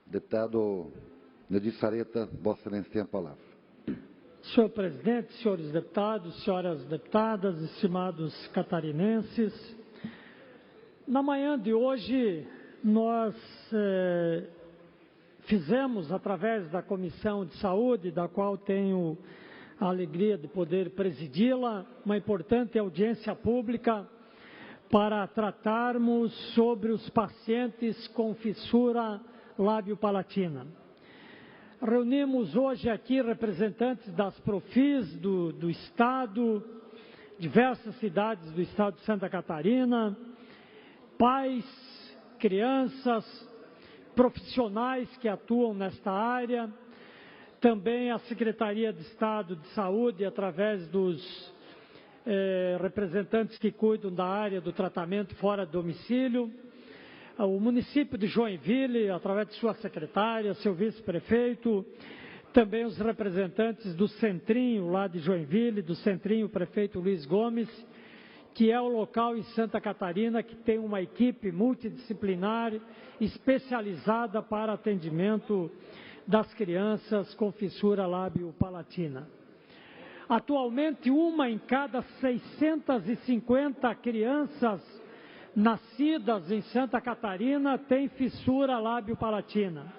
Deputado Nedir Sareta, Vossa Excelência tem a palavra. Senhor presidente, senhores deputados, senhoras deputadas, estimados catarinenses, na manhã de hoje nós fizemos, através da Comissão de Saúde, da qual tenho a alegria de poder presidi-la, uma importante audiência pública para tratarmos sobre os pacientes com fissura lábio-palatina. Reunimos hoje aqui representantes das Profis do Estado, diversas cidades do Estado de Santa Catarina, pais, crianças, profissionais que atuam nesta área, também a Secretaria de Estado de Saúde, através dos representantes que cuidam da área do tratamento fora do domicílio, o município de Joinville, através de sua secretária, seu vice-prefeito, também os representantes do Centrinho, lá de Joinville, do Centrinho, o prefeito Luiz Gomes, que é o local em Santa Catarina que tem uma equipe multidisciplinar especializada para atendimento das crianças com fissura lábio-palatina. Atualmente, 1 em cada 650 crianças nascidas em Santa Catarina tem fissura lábio-palatina.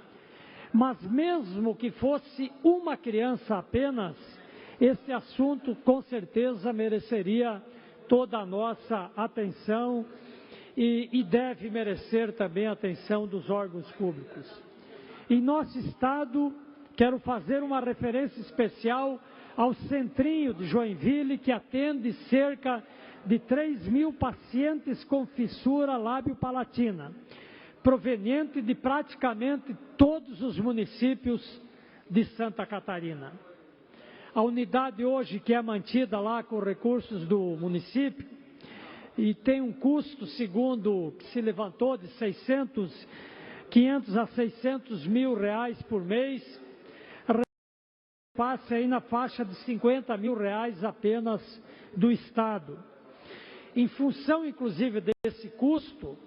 Mas mesmo que fosse uma criança apenas, esse assunto com certeza mereceria toda a nossa atenção e deve merecer também a atenção dos órgãos públicos. Em nosso estado, quero fazer uma referência especial ao Centrinho de Joinville, que atende cerca de 3.000 pacientes com fissura lábio-palatina, proveniente de praticamente todos os municípios de Santa Catarina. A unidade hoje, que é mantida lá com recursos do município, e tem um custo, segundo o que se levantou, de 500 a 600 mil reais por mês, passa aí na faixa de 50 mil reais apenas do Estado. Em função, inclusive, desse custo,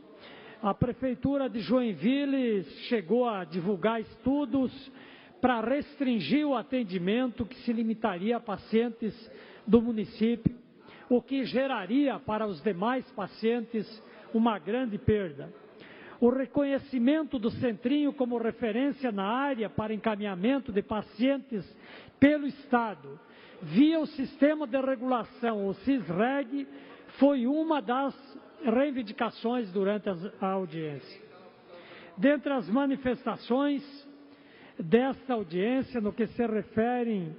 a Prefeitura de Joinville chegou a divulgar estudos para restringir o atendimento, que se limitaria a pacientes do município, o que geraria para os demais pacientes uma grande perda. O reconhecimento do Centrinho como referência na área para encaminhamento de pacientes pelo Estado, via o sistema de regulação, o SISREG, foi uma das reivindicações durante a audiência. Dentre as manifestações desta audiência, no que se refere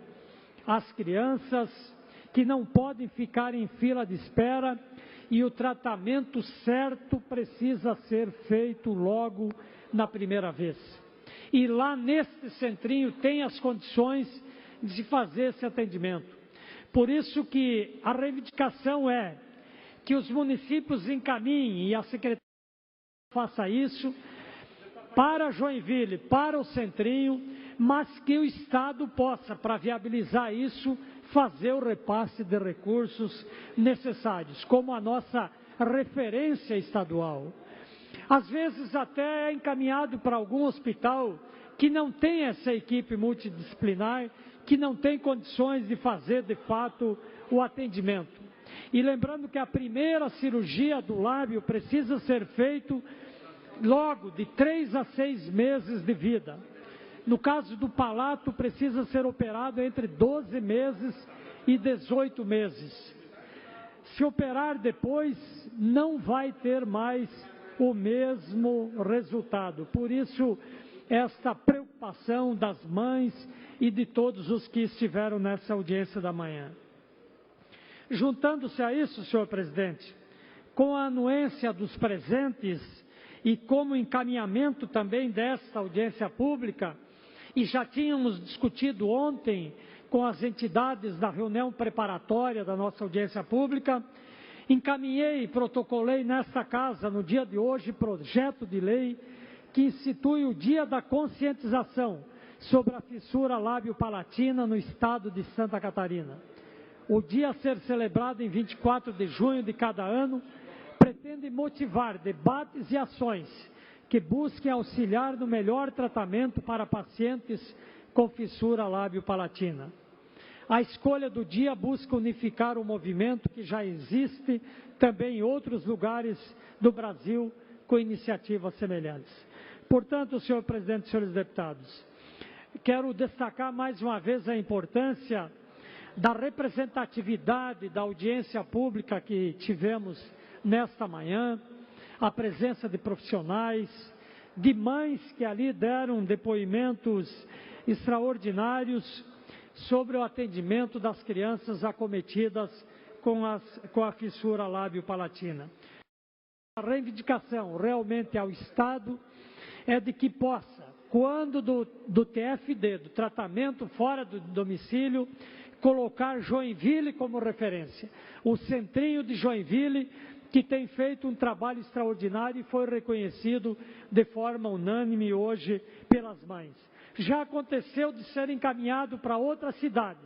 às crianças que não podem ficar em fila de espera, e o tratamento certo precisa ser feito logo na primeira vez. E lá neste centrinho tem as condições de se fazer esse atendimento. Por isso que a reivindicação é que os municípios encaminhem, e a Secretaria faça isso, para Joinville, para o centrinho, mas que o Estado possa, para viabilizar isso, fazer o repasse de recursos necessários, como a nossa referência estadual. Às vezes até é encaminhado para algum hospital que não tem essa equipe multidisciplinar, que não tem condições de fazer de fato o atendimento. E lembrando que a primeira cirurgia do lábio precisa ser feita logo de 3 a 6 meses de vida. No caso do palato, precisa ser operado entre 12 meses e 18 meses. Se operar depois, não vai ter mais o mesmo resultado. Por isso, esta preocupação das mães e de todos os que estiveram nessa audiência da manhã. Juntando-se a isso, senhor presidente, com a anuência dos presentes e como encaminhamento também desta audiência pública, e já tínhamos discutido ontem com as entidades da reunião preparatória da nossa audiência pública, encaminhei e protocolei nesta casa, no dia de hoje, projeto de lei que institui o Dia da Conscientização sobre a fissura lábio-palatina no estado de Santa Catarina. O dia a ser celebrado em 24 de junho de cada ano pretende motivar debates e ações que busquem auxiliar no melhor tratamento para pacientes com fissura lábio-palatina. A escolha do dia busca unificar um movimento que já existe também em outros lugares do Brasil com iniciativas semelhantes. Portanto, senhor presidente, senhores deputados, quero destacar mais uma vez a importância da representatividade da audiência pública que tivemos nesta manhã, a presença de profissionais, de mães que ali deram depoimentos extraordinários sobre o atendimento das crianças acometidas com a fissura lábio-palatina. A reivindicação realmente ao Estado é de que possa, quando do TFD, do tratamento fora do domicílio, colocar Joinville como referência. O Centrinho de Joinville, que tem feito um trabalho extraordinário e foi reconhecido de forma unânime hoje pelas mães. Já aconteceu de ser encaminhado para outras cidades,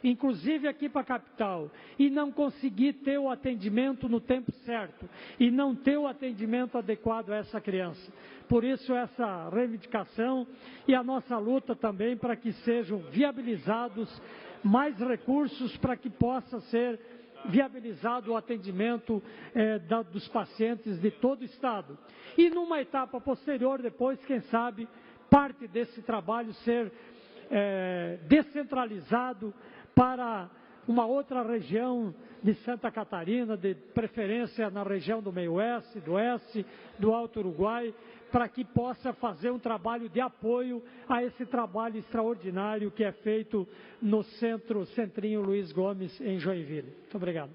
inclusive aqui para a capital, e não conseguir ter o atendimento no tempo certo, e não ter o atendimento adequado a essa criança. Por isso essa reivindicação e a nossa luta também para que sejam viabilizados mais recursos para que possa ser viabilizado o atendimento dos pacientes de todo o Estado. E numa etapa posterior, depois, quem sabe, parte desse trabalho ser descentralizado para uma outra região de Santa Catarina, de preferência na região do Meio-Oeste, do Oeste, do Alto Uruguai, para que possa fazer um trabalho de apoio a esse trabalho extraordinário que é feito no Centrinho Luiz Gomes, em Joinville. Muito obrigado.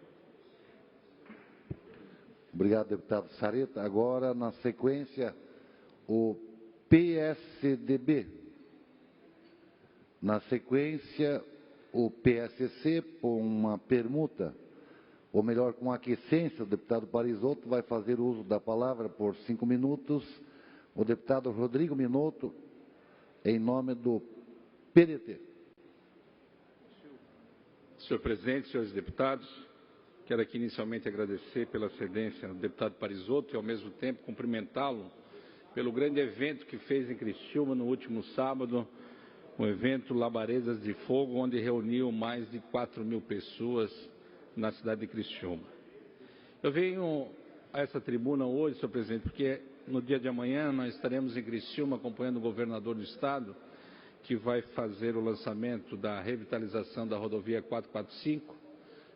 Obrigado, deputado Sareta. Agora, na sequência, o PSDB. Na sequência, o PSC, por uma permuta, ou melhor, com aquiescência, o deputado Parisotto vai fazer uso da palavra por 5 minutos. O deputado Rodrigo Minotto, em nome do PDT. Senhor presidente, senhores deputados, quero aqui inicialmente agradecer pela cedência ao deputado Parisotto e, ao mesmo tempo, cumprimentá-lo pelo grande evento que fez em Criciúma no último sábado, o evento Labaredas de Fogo, onde reuniu mais de 4.000 pessoas na cidade de Criciúma. Eu venho a essa tribuna hoje, senhor presidente, porque no dia de amanhã nós estaremos em Criciúma acompanhando o governador do estado, que vai fazer o lançamento da revitalização da rodovia 445,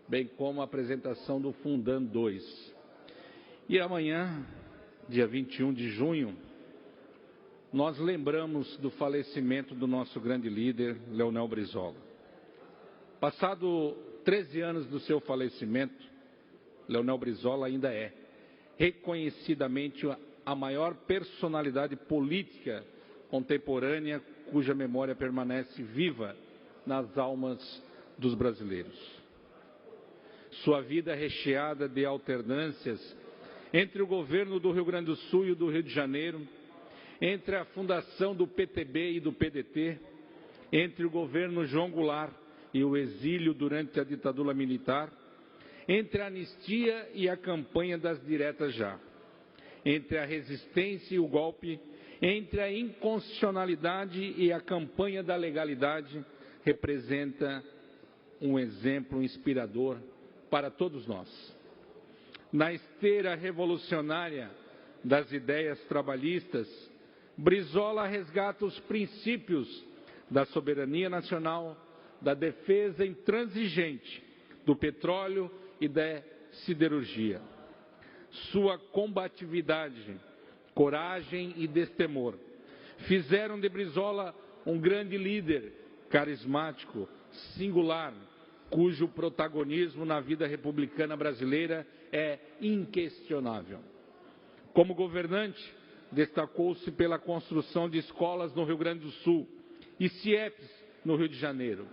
bem como a apresentação do Fundan 2. E amanhã, dia 21 de junho, nós lembramos do falecimento do nosso grande líder, Leonel Brizola. Passado 13 anos do seu falecimento, Leonel Brizola ainda é reconhecidamente a maior personalidade política contemporânea cuja memória permanece viva nas almas dos brasileiros. Sua vida é recheada de alternâncias entre o governo do Rio Grande do Sul e o do Rio de Janeiro, entre a fundação do PTB e do PDT, entre o governo João Goulart e o exílio durante a ditadura militar, entre a anistia e a campanha das diretas já, entre a resistência e o golpe, entre a inconstitucionalidade e a campanha da legalidade, representa um exemplo inspirador para todos nós. Na esteira revolucionária das ideias trabalhistas, Brizola resgata os princípios da soberania nacional, da defesa intransigente do petróleo e da siderurgia. Sua combatividade, coragem e destemor fizeram de Brizola um grande líder, carismático, singular, cujo protagonismo na vida republicana brasileira é inquestionável. Como governante, destacou-se pela construção de escolas no Rio Grande do Sul e CIEPs no Rio de Janeiro,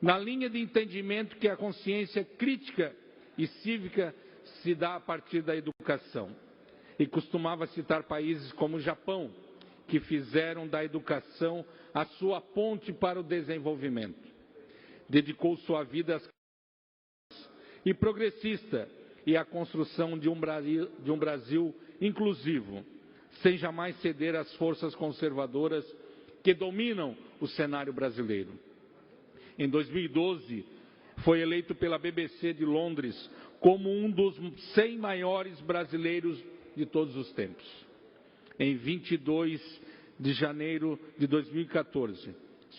na linha de entendimento que a consciência crítica e cívica se dá a partir da educação. E costumava citar países como o Japão, que fizeram da educação a sua ponte para o desenvolvimento. Dedicou sua vida às e progressista e à construção de um Brasil inclusivo, sem jamais ceder às forças conservadoras que dominam o cenário brasileiro. Em 2012, foi eleito pela BBC de Londres como um dos 100 maiores brasileiros de todos os tempos. Em 22 de janeiro de 2014,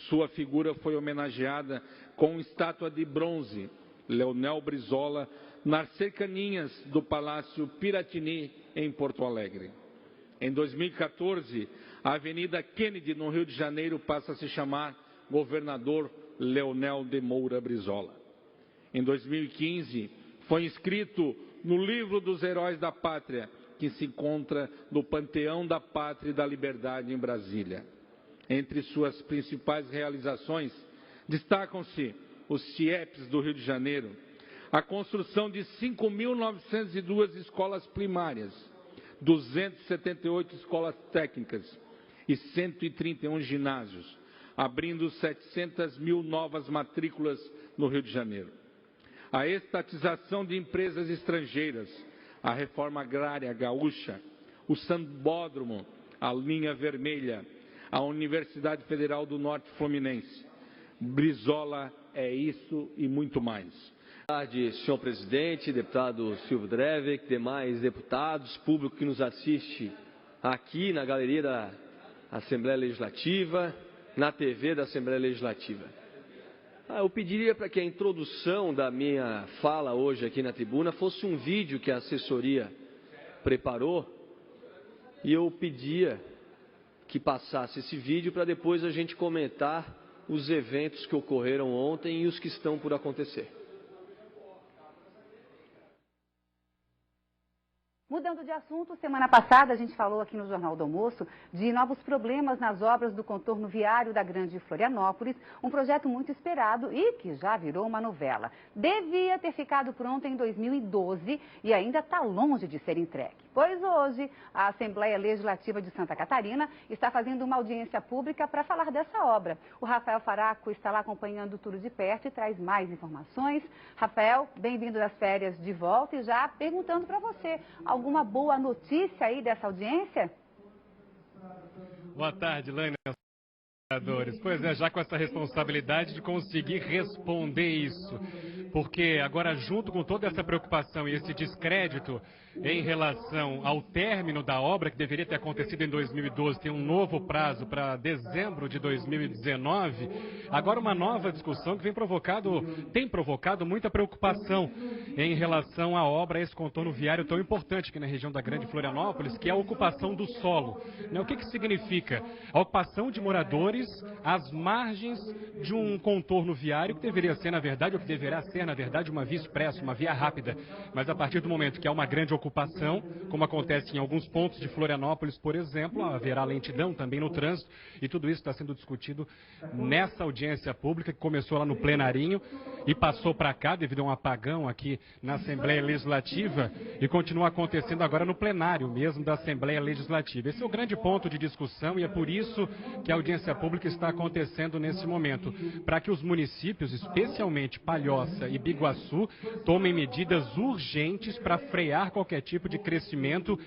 sua figura foi homenageada com estátua de bronze, Leonel Brizola, nas cercanias do Palácio Piratini, em Porto Alegre. Em 2014, a Avenida Kennedy, no Rio de Janeiro, passa a se chamar Governador Leonel de Moura Brizola. Em 2015, foi inscrito no Livro dos Heróis da Pátria, que se encontra no Panteão da Pátria e da Liberdade em Brasília. Entre suas principais realizações, destacam-se os CIEPs do Rio de Janeiro, a construção de 5.902 escolas primárias, 278 escolas técnicas e 131 ginásios, abrindo 700 mil novas matrículas no Rio de Janeiro. A estatização de empresas estrangeiras, a reforma agrária gaúcha, o sambódromo, a linha vermelha, a Universidade Federal do Norte Fluminense. Brizola é isso e muito mais. Boa tarde, senhor presidente, deputado Silvio Drevek, demais deputados, público que nos assiste aqui na galeria da Assembleia Legislativa, na TV da Assembleia Legislativa. Eu pediria para que a introdução da minha fala hoje aqui na tribuna fosse um vídeo que a assessoria preparou e eu pedia que passasse esse vídeo para depois a gente comentar os eventos que ocorreram ontem e os que estão por acontecer. Mudando de assunto, semana passada a gente falou aqui no Jornal do Almoço de novos problemas nas obras do contorno viário da Grande Florianópolis, um projeto muito esperado e que já virou uma novela. Devia ter ficado pronto em 2012 e ainda está longe de ser entregue. Pois hoje, a Assembleia Legislativa de Santa Catarina está fazendo uma audiência pública para falar dessa obra. O Rafael Faraco está lá acompanhando tudo de perto e traz mais informações. Rafael, bem-vindo das férias de volta e já perguntando para você, alguma boa notícia aí dessa audiência? Boa tarde, Lânia. Pois é, já com essa responsabilidade de conseguir responder isso, porque agora junto com toda essa preocupação e esse descrédito em relação ao término da obra, que deveria ter acontecido em 2012, tem um novo prazo para dezembro de 2019, agora uma nova discussão que tem provocado muita preocupação em relação à obra, a esse contorno viário tão importante aqui na região da Grande Florianópolis, que é a ocupação do solo. O que significa? A ocupação de moradores às margens de um contorno viário que deveria ser, na verdade, ou que deverá ser, na verdade, uma via expressa, uma via rápida. Mas a partir do momento que há uma grande ocupação, como acontece em alguns pontos de Florianópolis, por exemplo, haverá lentidão também no trânsito, e tudo isso está sendo discutido nessa audiência pública que começou lá no plenarinho e passou para cá devido a um apagão aqui na Assembleia Legislativa e continua acontecendo agora no plenário mesmo da Assembleia Legislativa. Esse é o grande ponto de discussão e é por isso que a audiência pública está acontecendo nesse momento, para que os municípios, especialmente Palhoça e Biguaçu, tomem medidas urgentes para frear qualquer tipo de crescimento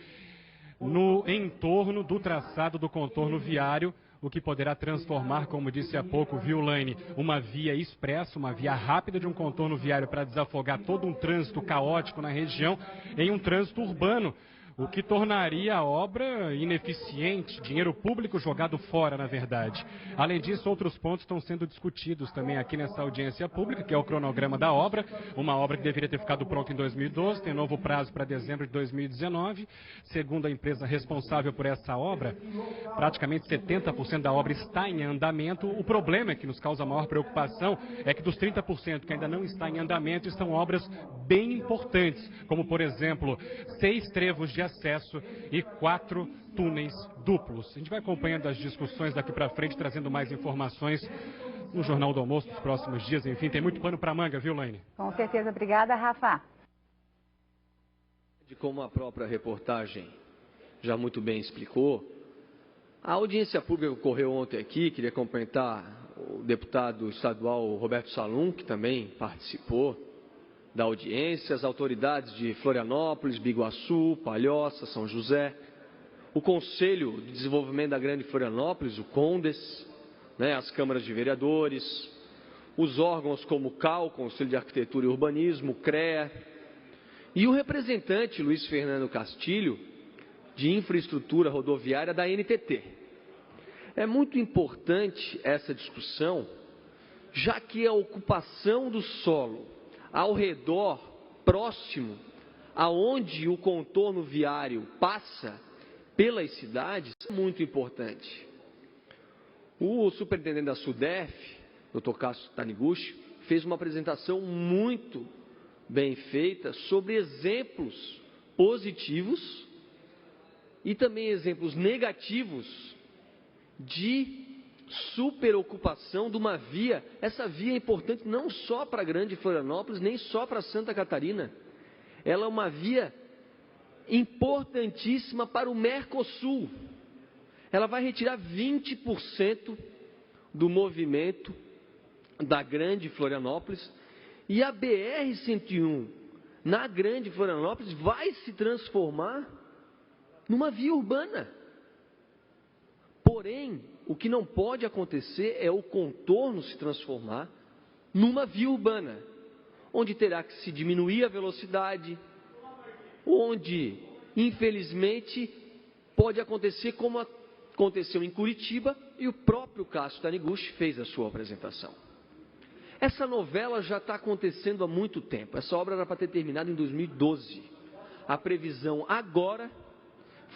no entorno do traçado do contorno viário, o que poderá transformar, como disse há pouco, Violaine, uma via expressa, uma via rápida de um contorno viário para desafogar todo um trânsito caótico na região em um trânsito urbano, o que tornaria a obra ineficiente, dinheiro público jogado fora, na verdade. Além disso, outros pontos estão sendo discutidos também aqui nessa audiência pública, que é o cronograma da obra, uma obra que deveria ter ficado pronta em 2012, tem novo prazo para dezembro de 2019. Segundo a empresa responsável por essa obra, praticamente 70% da obra está em andamento. O problema que nos causa maior preocupação é que dos 30% que ainda não está em andamento, estão obras bem importantes, como, por exemplo, 6 trevos de acesso e 4 túneis duplos. A gente vai acompanhando as discussões daqui para frente, trazendo mais informações no Jornal do Almoço nos próximos dias. Enfim, tem muito pano para manga, viu, Laine? Com certeza. Obrigada, Rafa. Como a própria reportagem já muito bem explicou, a audiência pública que ocorreu ontem aqui, queria cumprimentar o deputado estadual Roberto Salum, que também participou da audiência, as autoridades de Florianópolis, Biguaçu, Palhoça, São José, o Conselho de Desenvolvimento da Grande Florianópolis, o CONDES, as câmaras de vereadores, os órgãos como o CAL, Conselho de Arquitetura e Urbanismo, o CREA, e o representante Luiz Fernando Castilho, de Infraestrutura Rodoviária da NTT. É muito importante essa discussão, já que a ocupação do solo ao redor, próximo, aonde o contorno viário passa pelas cidades, é muito importante. O superintendente da SUDEF, Dr. Cássio Taniguchi, fez uma apresentação muito bem feita sobre exemplos positivos e também exemplos negativos de superocupação de uma via. Essa via é importante não só para a Grande Florianópolis, nem só para Santa Catarina. Ela é uma via importantíssima para o Mercosul. Ela vai retirar 20% do movimento da Grande Florianópolis, e a BR-101 na Grande Florianópolis vai se transformar numa via urbana. Porém, o que não pode acontecer é o contorno se transformar numa via urbana, onde terá que se diminuir a velocidade, onde, infelizmente, pode acontecer como aconteceu em Curitiba, e o próprio Cássio Taniguchi fez a sua apresentação. Essa novela já está acontecendo há muito tempo. Essa obra era para ter terminado em 2012. A previsão agora,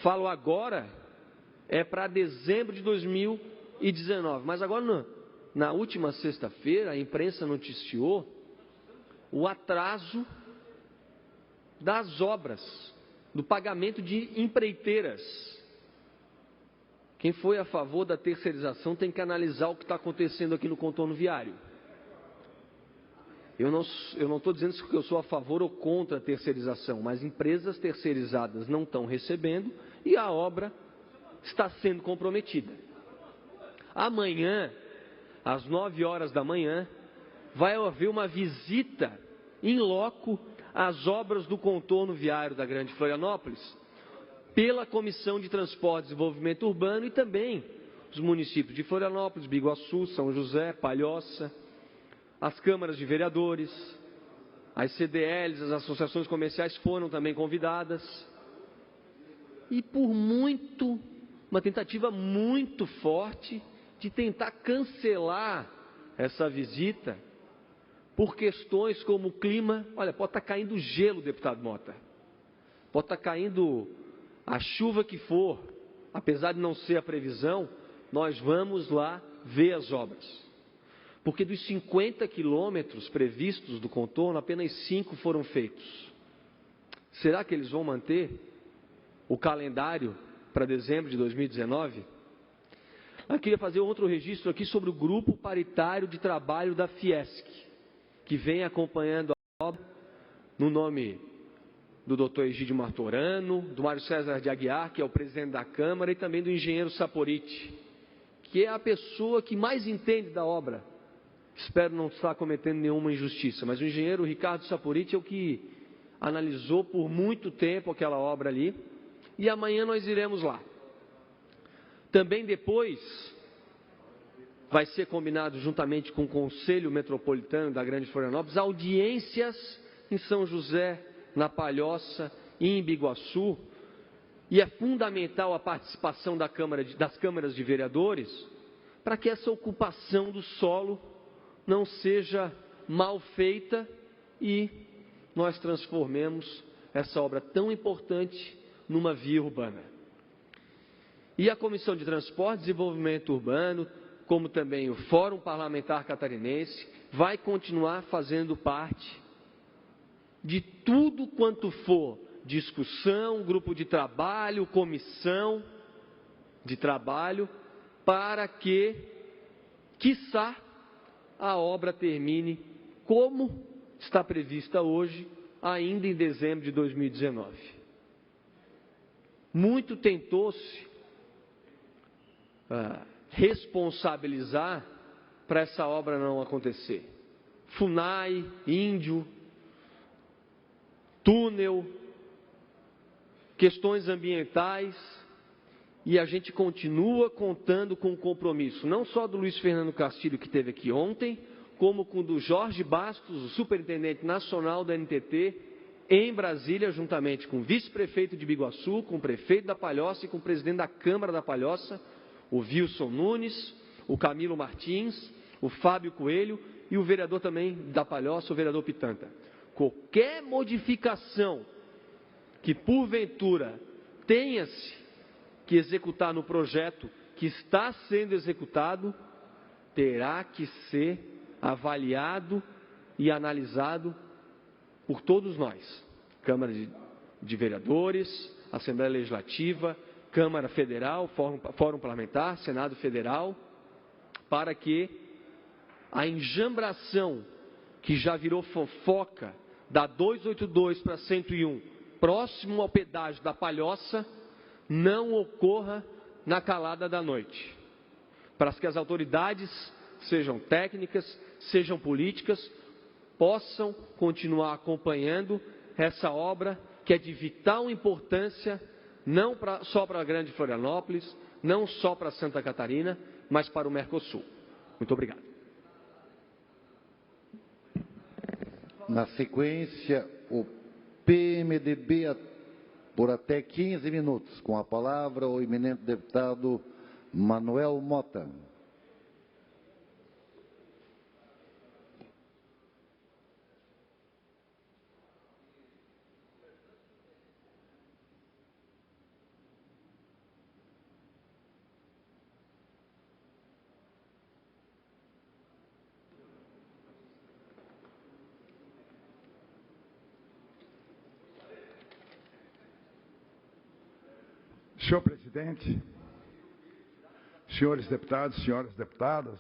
falo agora, é para dezembro de 2019. Mas agora, na última sexta-feira, a imprensa noticiou o atraso das obras, do pagamento de empreiteiras. Quem foi a favor da terceirização tem que analisar o que está acontecendo aqui no contorno viário. Eu não estou dizendo que eu sou a favor ou contra a terceirização, mas empresas terceirizadas não estão recebendo e a obra está sendo comprometida. Amanhã, às 9 horas da manhã, vai haver uma visita in loco às obras do contorno viário da Grande Florianópolis, pela Comissão de Transporte e Desenvolvimento Urbano e também os municípios de Florianópolis, Biguaçu, São José, Palhoça, as câmaras de vereadores, as CDLs, as associações comerciais foram também convidadas. E por uma tentativa muito forte de tentar cancelar essa visita por questões como o clima. Olha, pode estar caindo gelo, deputado Mota, pode estar caindo a chuva que for, apesar de não ser a previsão, nós vamos lá ver as obras. Porque dos 50 quilômetros previstos do contorno, apenas 5 foram feitos. Será que eles vão manter o calendário para dezembro de 2019? Eu queria fazer outro registro aqui sobre o Grupo Paritário de Trabalho da Fiesc, que vem acompanhando a obra, no nome do Dr. Egídio Martorano, do Mário César de Aguiar, que é o presidente da Câmara, e também do engenheiro Saporiti, que é a pessoa que mais entende da obra. Espero não estar cometendo nenhuma injustiça, mas o engenheiro Ricardo Saporiti é o que analisou por muito tempo aquela obra ali, e amanhã nós iremos lá. Também depois vai ser combinado juntamente com o Conselho Metropolitano da Grande Florianópolis audiências em São José, na Palhoça e em Biguaçu, e é fundamental a participação das câmaras de vereadores para que essa ocupação do solo não seja mal feita e nós transformemos essa obra tão importante numa via urbana. E a Comissão de Transporte e Desenvolvimento Urbano, como também o Fórum Parlamentar Catarinense, vai continuar fazendo parte de tudo quanto for discussão, grupo de trabalho, comissão de trabalho, para que, quiçá, a obra termine como está prevista hoje, ainda em dezembro de 2019. Muito tentou-se responsabilizar para essa obra não acontecer. FUNAI, Índio, túnel, questões ambientais, e a gente continua contando com o compromisso, não só do Luiz Fernando Castilho, que esteve aqui ontem, como com o do Jorge Bastos, o superintendente nacional da NTT, em Brasília, juntamente com o vice-prefeito de Biguaçu, com o prefeito da Palhoça e com o presidente da Câmara da Palhoça, o Wilson Nunes, o Camilo Martins, o Fábio Coelho e o vereador também da Palhoça, o vereador Pitanta. Qualquer modificação que porventura tenha-se que executar no projeto que está sendo executado, terá que ser avaliado e analisado por todos nós, Câmara de Vereadores, Assembleia Legislativa, Câmara Federal, Fórum Parlamentar, Senado Federal, para que a enjambração que já virou fofoca da 282 para 101, próximo ao pedágio da Palhoça, não ocorra na calada da noite, para que as autoridades, sejam técnicas, sejam políticas, possam continuar acompanhando essa obra que é de vital importância, não só para a Grande Florianópolis, não só para Santa Catarina, mas para o Mercosul. Muito obrigado. Na sequência, o PMDB por até 15 minutos. Com a palavra, o eminente deputado Manuel Mota. Senhor presidente, senhores deputados, senhoras deputadas,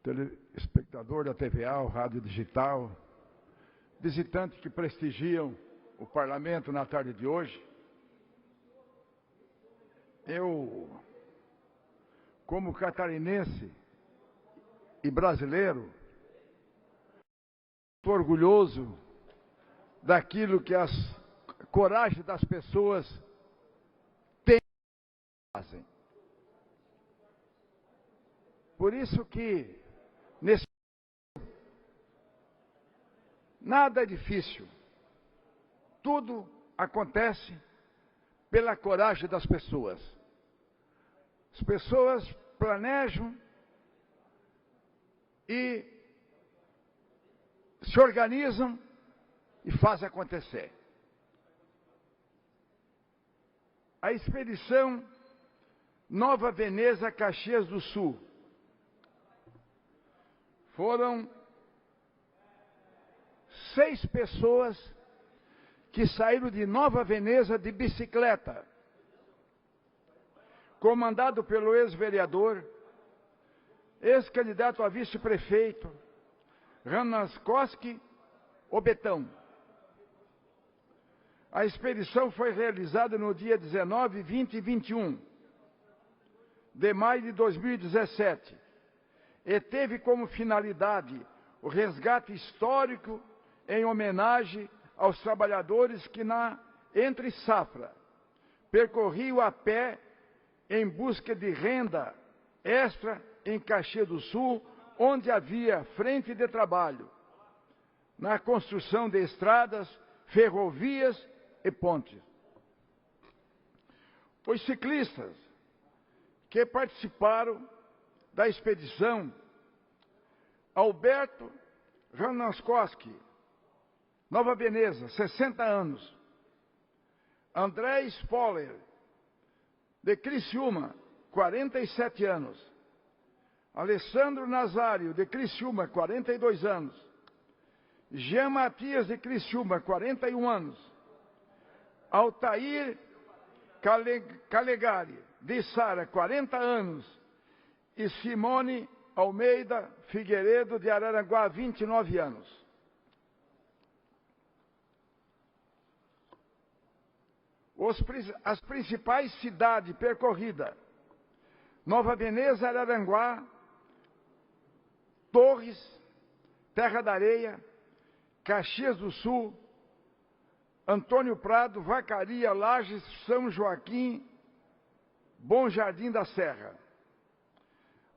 telespectador da TVA, rádio digital, visitantes que prestigiam o parlamento na tarde de hoje, eu, como catarinense e brasileiro, estou orgulhoso daquilo que a coragem das pessoas fazem. Por isso que nesse nada é difícil. Tudo acontece pela coragem das pessoas. As pessoas planejam e se organizam e fazem acontecer. A expedição Nova Veneza, Caxias do Sul. Foram 6 pessoas que saíram de Nova Veneza de bicicleta, comandado pelo ex-vereador, ex-candidato a vice-prefeito, Ranaskoski Obetão. A expedição foi realizada no dia 19, 20 e 21 de maio de 2017 e teve como finalidade o resgate histórico em homenagem aos trabalhadores que na entre safra percorri-o a pé em busca de renda extra em Caxias do Sul, onde havia frente de trabalho na construção de estradas, ferrovias e pontes. Os ciclistas que participaram da expedição: Alberto Ranaskoski, Nova Veneza, 60 anos. André Spoller, de Criciúma, 47 anos. Alessandro Nazário, de Criciúma, 42 anos. Jean Matias, de Criciúma, 41 anos. Altair Calegari, de Sara, 40 anos. E Simone Almeida Figueiredo, de Araranguá, 29 anos. As principais cidades percorridas: Nova Veneza, Araranguá, Torres, Terra da Areia, Caxias do Sul, Antônio Prado, Vacaria, Lages, São Joaquim, Bom Jardim da Serra.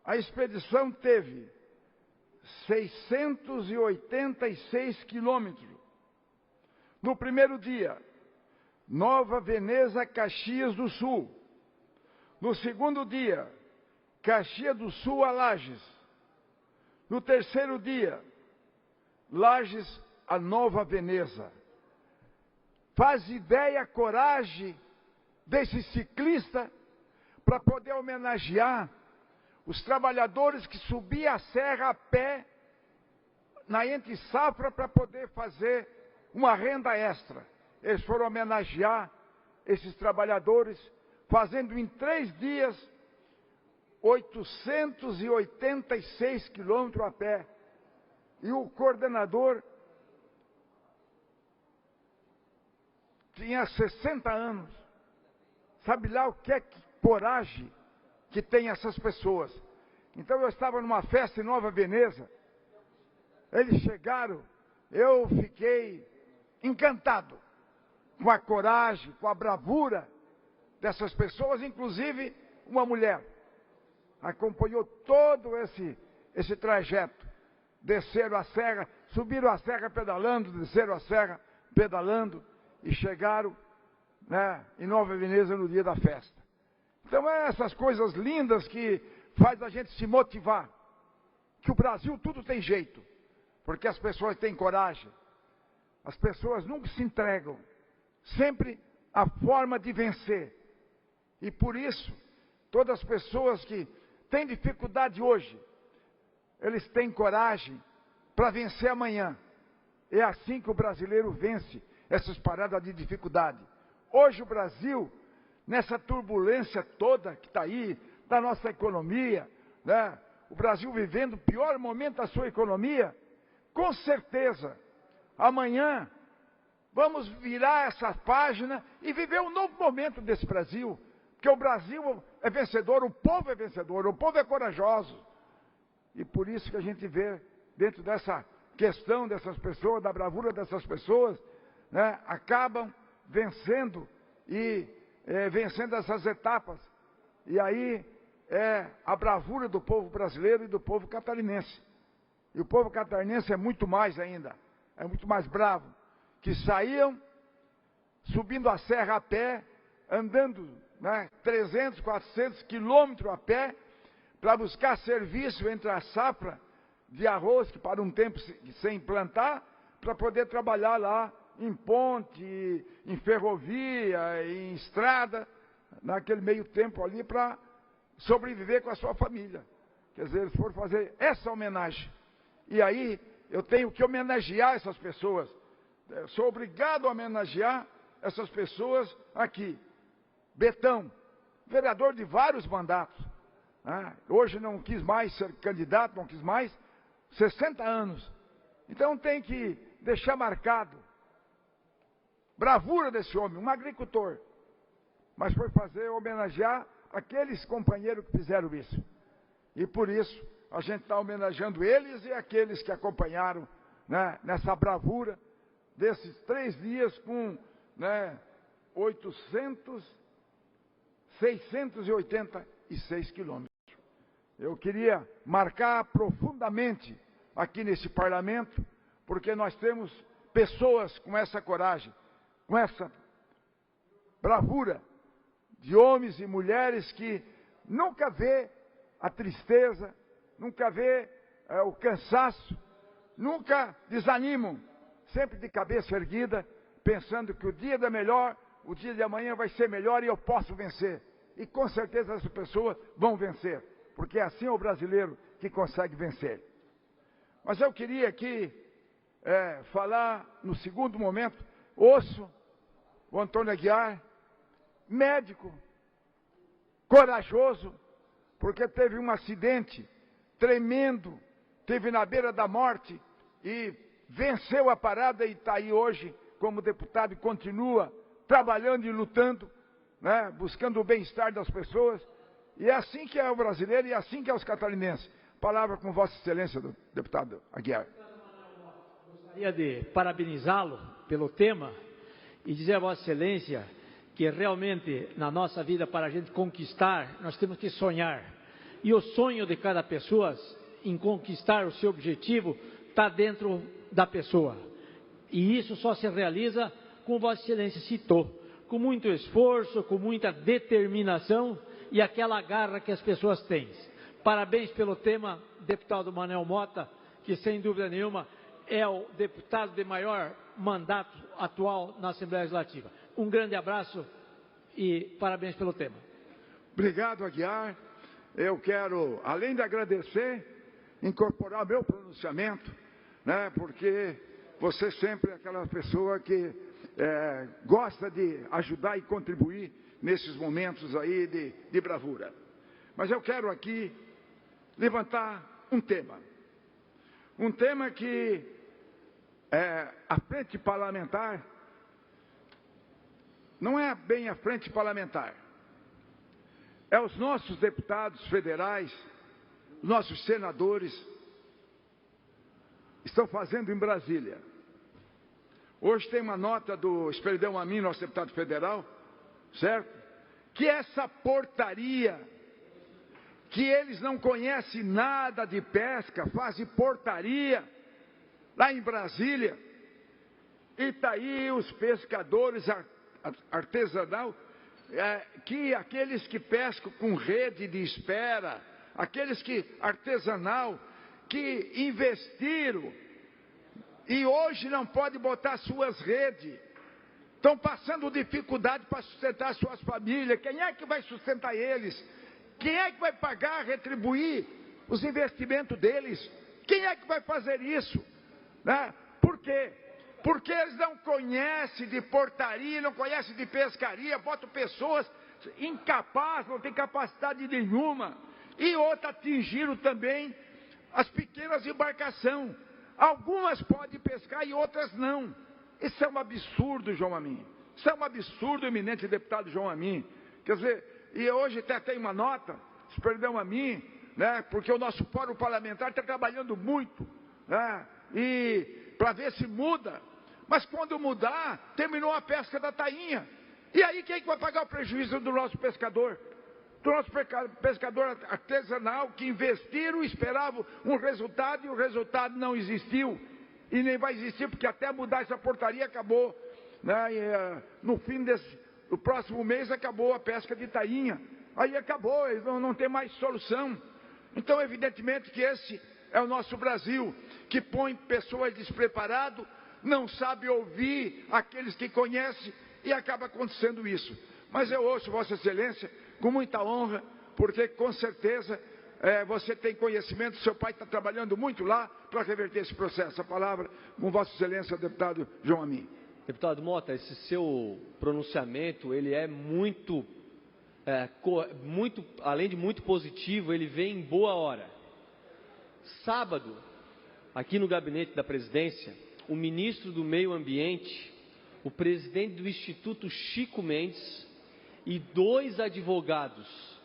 A expedição teve 686 quilômetros. No primeiro dia, Nova Veneza, Caxias do Sul. No segundo dia, Caxias do Sul a Lages. No terceiro dia, Lages a Nova Veneza. Faz ideia a coragem desse ciclista para poder homenagear os trabalhadores que subiam a serra a pé na entre safra para poder fazer uma renda extra. Eles foram homenagear esses trabalhadores, fazendo em 3 dias 886 quilômetros a pé. E o coordenador tinha 60 anos. Sabe lá o que é que coragem que tem essas pessoas. Então eu estava numa festa em Nova Veneza, eles chegaram, eu fiquei encantado com a coragem, com a bravura dessas pessoas, inclusive uma mulher. Acompanhou todo esse trajeto. Desceram a serra, subiram a serra pedalando, desceram a serra pedalando e chegaram, né, em Nova Veneza no dia da festa. Então é essas coisas lindas que faz a gente se motivar. Que o Brasil tudo tem jeito, porque as pessoas têm coragem. As pessoas nunca se entregam. Sempre a forma de vencer. E por isso, todas as pessoas que têm dificuldade hoje, eles têm coragem para vencer amanhã. É assim que o brasileiro vence essas paradas de dificuldade. Hoje o Brasil, nessa turbulência toda que está aí, da nossa economia, né? O Brasil vivendo o pior momento da sua economia, com certeza, amanhã, vamos virar essa página e viver um novo momento desse Brasil. Porque o Brasil é vencedor, o povo é corajoso. E por isso que a gente vê, dentro dessa questão dessas pessoas, da bravura dessas pessoas, né, acabam vencendo e vencendo essas etapas. E aí é a bravura do povo brasileiro e do povo catarinense. E o povo catarinense é muito mais ainda, é muito mais bravo, que saíam subindo a serra a pé, andando, né, 300, 400 quilômetros a pé, para buscar serviço entre a safra de arroz, que para um tempo sem plantar, para poder trabalhar lá em ponte, em ferrovia, em estrada, naquele meio tempo ali, para sobreviver com a sua família. Quer dizer, eles foram fazer essa homenagem. E aí, eu tenho que homenagear essas pessoas. Eu sou obrigado a homenagear essas pessoas aqui. Betão, vereador de vários mandatos. Hoje não quis mais ser candidato, não quis mais, 60 anos. Então tem que deixar marcado. Bravura desse homem, um agricultor. Mas foi fazer, homenagear aqueles companheiros que fizeram isso. E por isso, a gente está homenageando eles e aqueles que acompanharam, né, nessa bravura desses 3 dias com, né, 686 quilômetros. Eu queria marcar profundamente aqui nesse parlamento, porque nós temos pessoas com essa coragem, com essa bravura, de homens e mulheres que nunca vê a tristeza, nunca vê o cansaço, nunca desanimam, sempre de cabeça erguida, pensando que o dia da melhor, o dia de amanhã vai ser melhor e eu posso vencer. E com certeza essas pessoas vão vencer, porque assim é o brasileiro que consegue vencer. Mas eu queria aqui falar no segundo momento, ouço o Antônio Aguiar, médico, corajoso, porque teve um acidente tremendo, teve na beira da morte e venceu a parada e está aí hoje como deputado e continua trabalhando e lutando, né, buscando o bem-estar das pessoas. E é assim que é o brasileiro e é assim que é os catarinenses. Palavra com Vossa Excelência, do deputado Aguiar. Gostaria de parabenizá-lo pelo tema e dizer a Vossa Excelência que realmente na nossa vida, para a gente conquistar, nós temos que sonhar. E o sonho de cada pessoa em conquistar o seu objetivo está dentro da pessoa. E isso só se realiza, como Vossa Excelência citou, com muito esforço, com muita determinação e aquela garra que as pessoas têm. Parabéns pelo tema, deputado Manel Mota, que sem dúvida nenhuma é o deputado de maior mandato atual na Assembleia Legislativa. Um grande abraço e parabéns pelo tema. Obrigado, Aguiar. Eu quero, além de agradecer, incorporar meu pronunciamento, né, porque você sempre é aquela pessoa que gosta de ajudar e contribuir nesses momentos aí de bravura. Mas eu quero aqui levantar um tema que a frente parlamentar não é bem a frente parlamentar, é os nossos deputados federais, os nossos senadores estão fazendo em Brasília. Hoje tem uma nota do Esperidão Amin, nosso deputado federal, certo? Que essa portaria, que eles não conhecem nada de pesca, fazem portaria lá em Brasília, e está aí os pescadores artesanal, que aqueles que pescam com rede de espera, aqueles que artesanal, que investiram e hoje não pode botar suas redes, estão passando dificuldade para sustentar suas famílias. Quem é que vai sustentar eles? Quem é que vai pagar, retribuir os investimentos deles? Quem é que vai fazer isso? Né? Por quê? Porque eles não conhecem de portaria, não conhecem de pescaria, botam pessoas incapazes, não têm capacidade nenhuma. E outra, atingiram também as pequenas embarcações. Algumas podem pescar e outras não. Isso é um absurdo, João Amin. Isso é um absurdo, eminente deputado João Amin. Quer dizer, e hoje até tem uma nota, se perdão a mim, né, porque o nosso fórum parlamentar está trabalhando muito, né, e para ver se muda. Mas quando mudar, terminou a pesca da tainha. E aí quem é que vai pagar o prejuízo do nosso pescador? Do nosso pescador artesanal que investiram, esperavam um resultado e o resultado não existiu. E nem vai existir, porque até mudar essa portaria acabou, né, e, no fim do próximo mês acabou a pesca de tainha. Aí acabou, eles não tem mais solução. Então, evidentemente que esse é o nosso Brasil, que põe pessoas despreparadas, não sabe ouvir aqueles que conhecem e acaba acontecendo isso. Mas eu ouço Vossa Excelência com muita honra, porque com certeza você tem conhecimento, seu pai está trabalhando muito lá para reverter esse processo. A palavra com Vossa Excelência, deputado João Amin. Deputado Mota, esse seu pronunciamento, ele é muito, além de muito positivo, ele vem em boa hora. Sábado, aqui no gabinete da presidência, o ministro do Meio Ambiente, o presidente do Instituto Chico Mendes e 2 advogados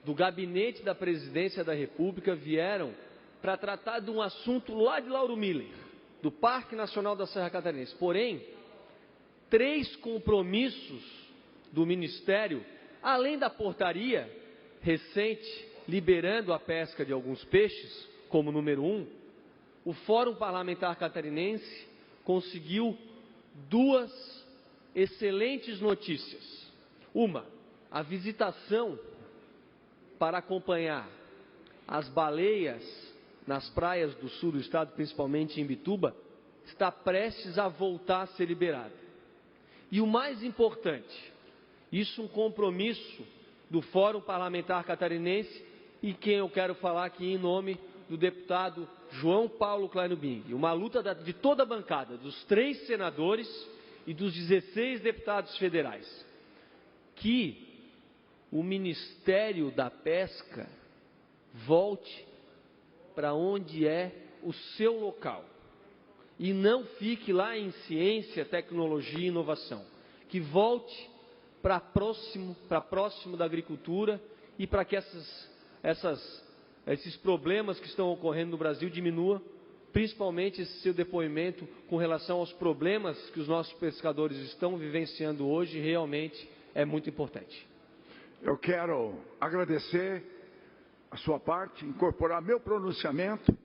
do gabinete da presidência da República vieram para tratar de um assunto lá de Lauro Miller, do Parque Nacional da Serra Catarinense. Porém, 3 compromissos do Ministério além da portaria recente liberando a pesca de alguns peixes, como número 1, o Fórum Parlamentar Catarinense conseguiu 2 excelentes notícias. Uma, a visitação para acompanhar as baleias nas praias do sul do estado, principalmente em Imbituba, está prestes a voltar a ser liberada. E o mais importante, isso um compromisso do Fórum Parlamentar Catarinense e quem eu quero falar aqui em nome do deputado João Paulo Kleino Bing, uma luta de toda a bancada, dos 3 senadores e dos 16 deputados federais, que o Ministério da Pesca volte para onde é o seu local e não fique lá em ciência, tecnologia e inovação, que volte para próximo da agricultura e para que esses problemas que estão ocorrendo no Brasil diminuam, principalmente esse seu depoimento com relação aos problemas que os nossos pescadores estão vivenciando hoje, realmente é muito importante. Eu quero agradecer a sua parte, incorporar meu pronunciamento,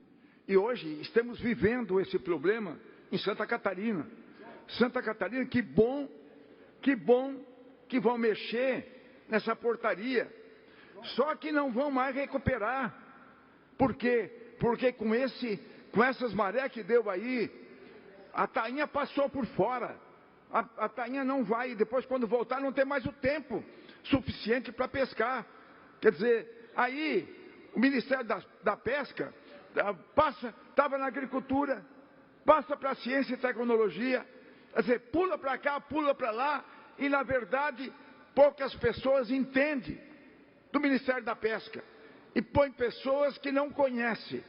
e hoje estamos vivendo esse problema em Santa Catarina. Santa Catarina, que bom que vão mexer nessa portaria. Só que não vão mais recuperar. Por quê? Porque com essas marés que deu aí, a tainha passou por fora. A tainha não vai, depois quando voltar não tem mais o tempo suficiente para pescar. Quer dizer, aí o Ministério da Pesca estava na agricultura, passa para a ciência e tecnologia, quer dizer, pula para cá, pula para lá, e na verdade poucas pessoas entendem do Ministério da Pesca, e põe pessoas que não conhecem,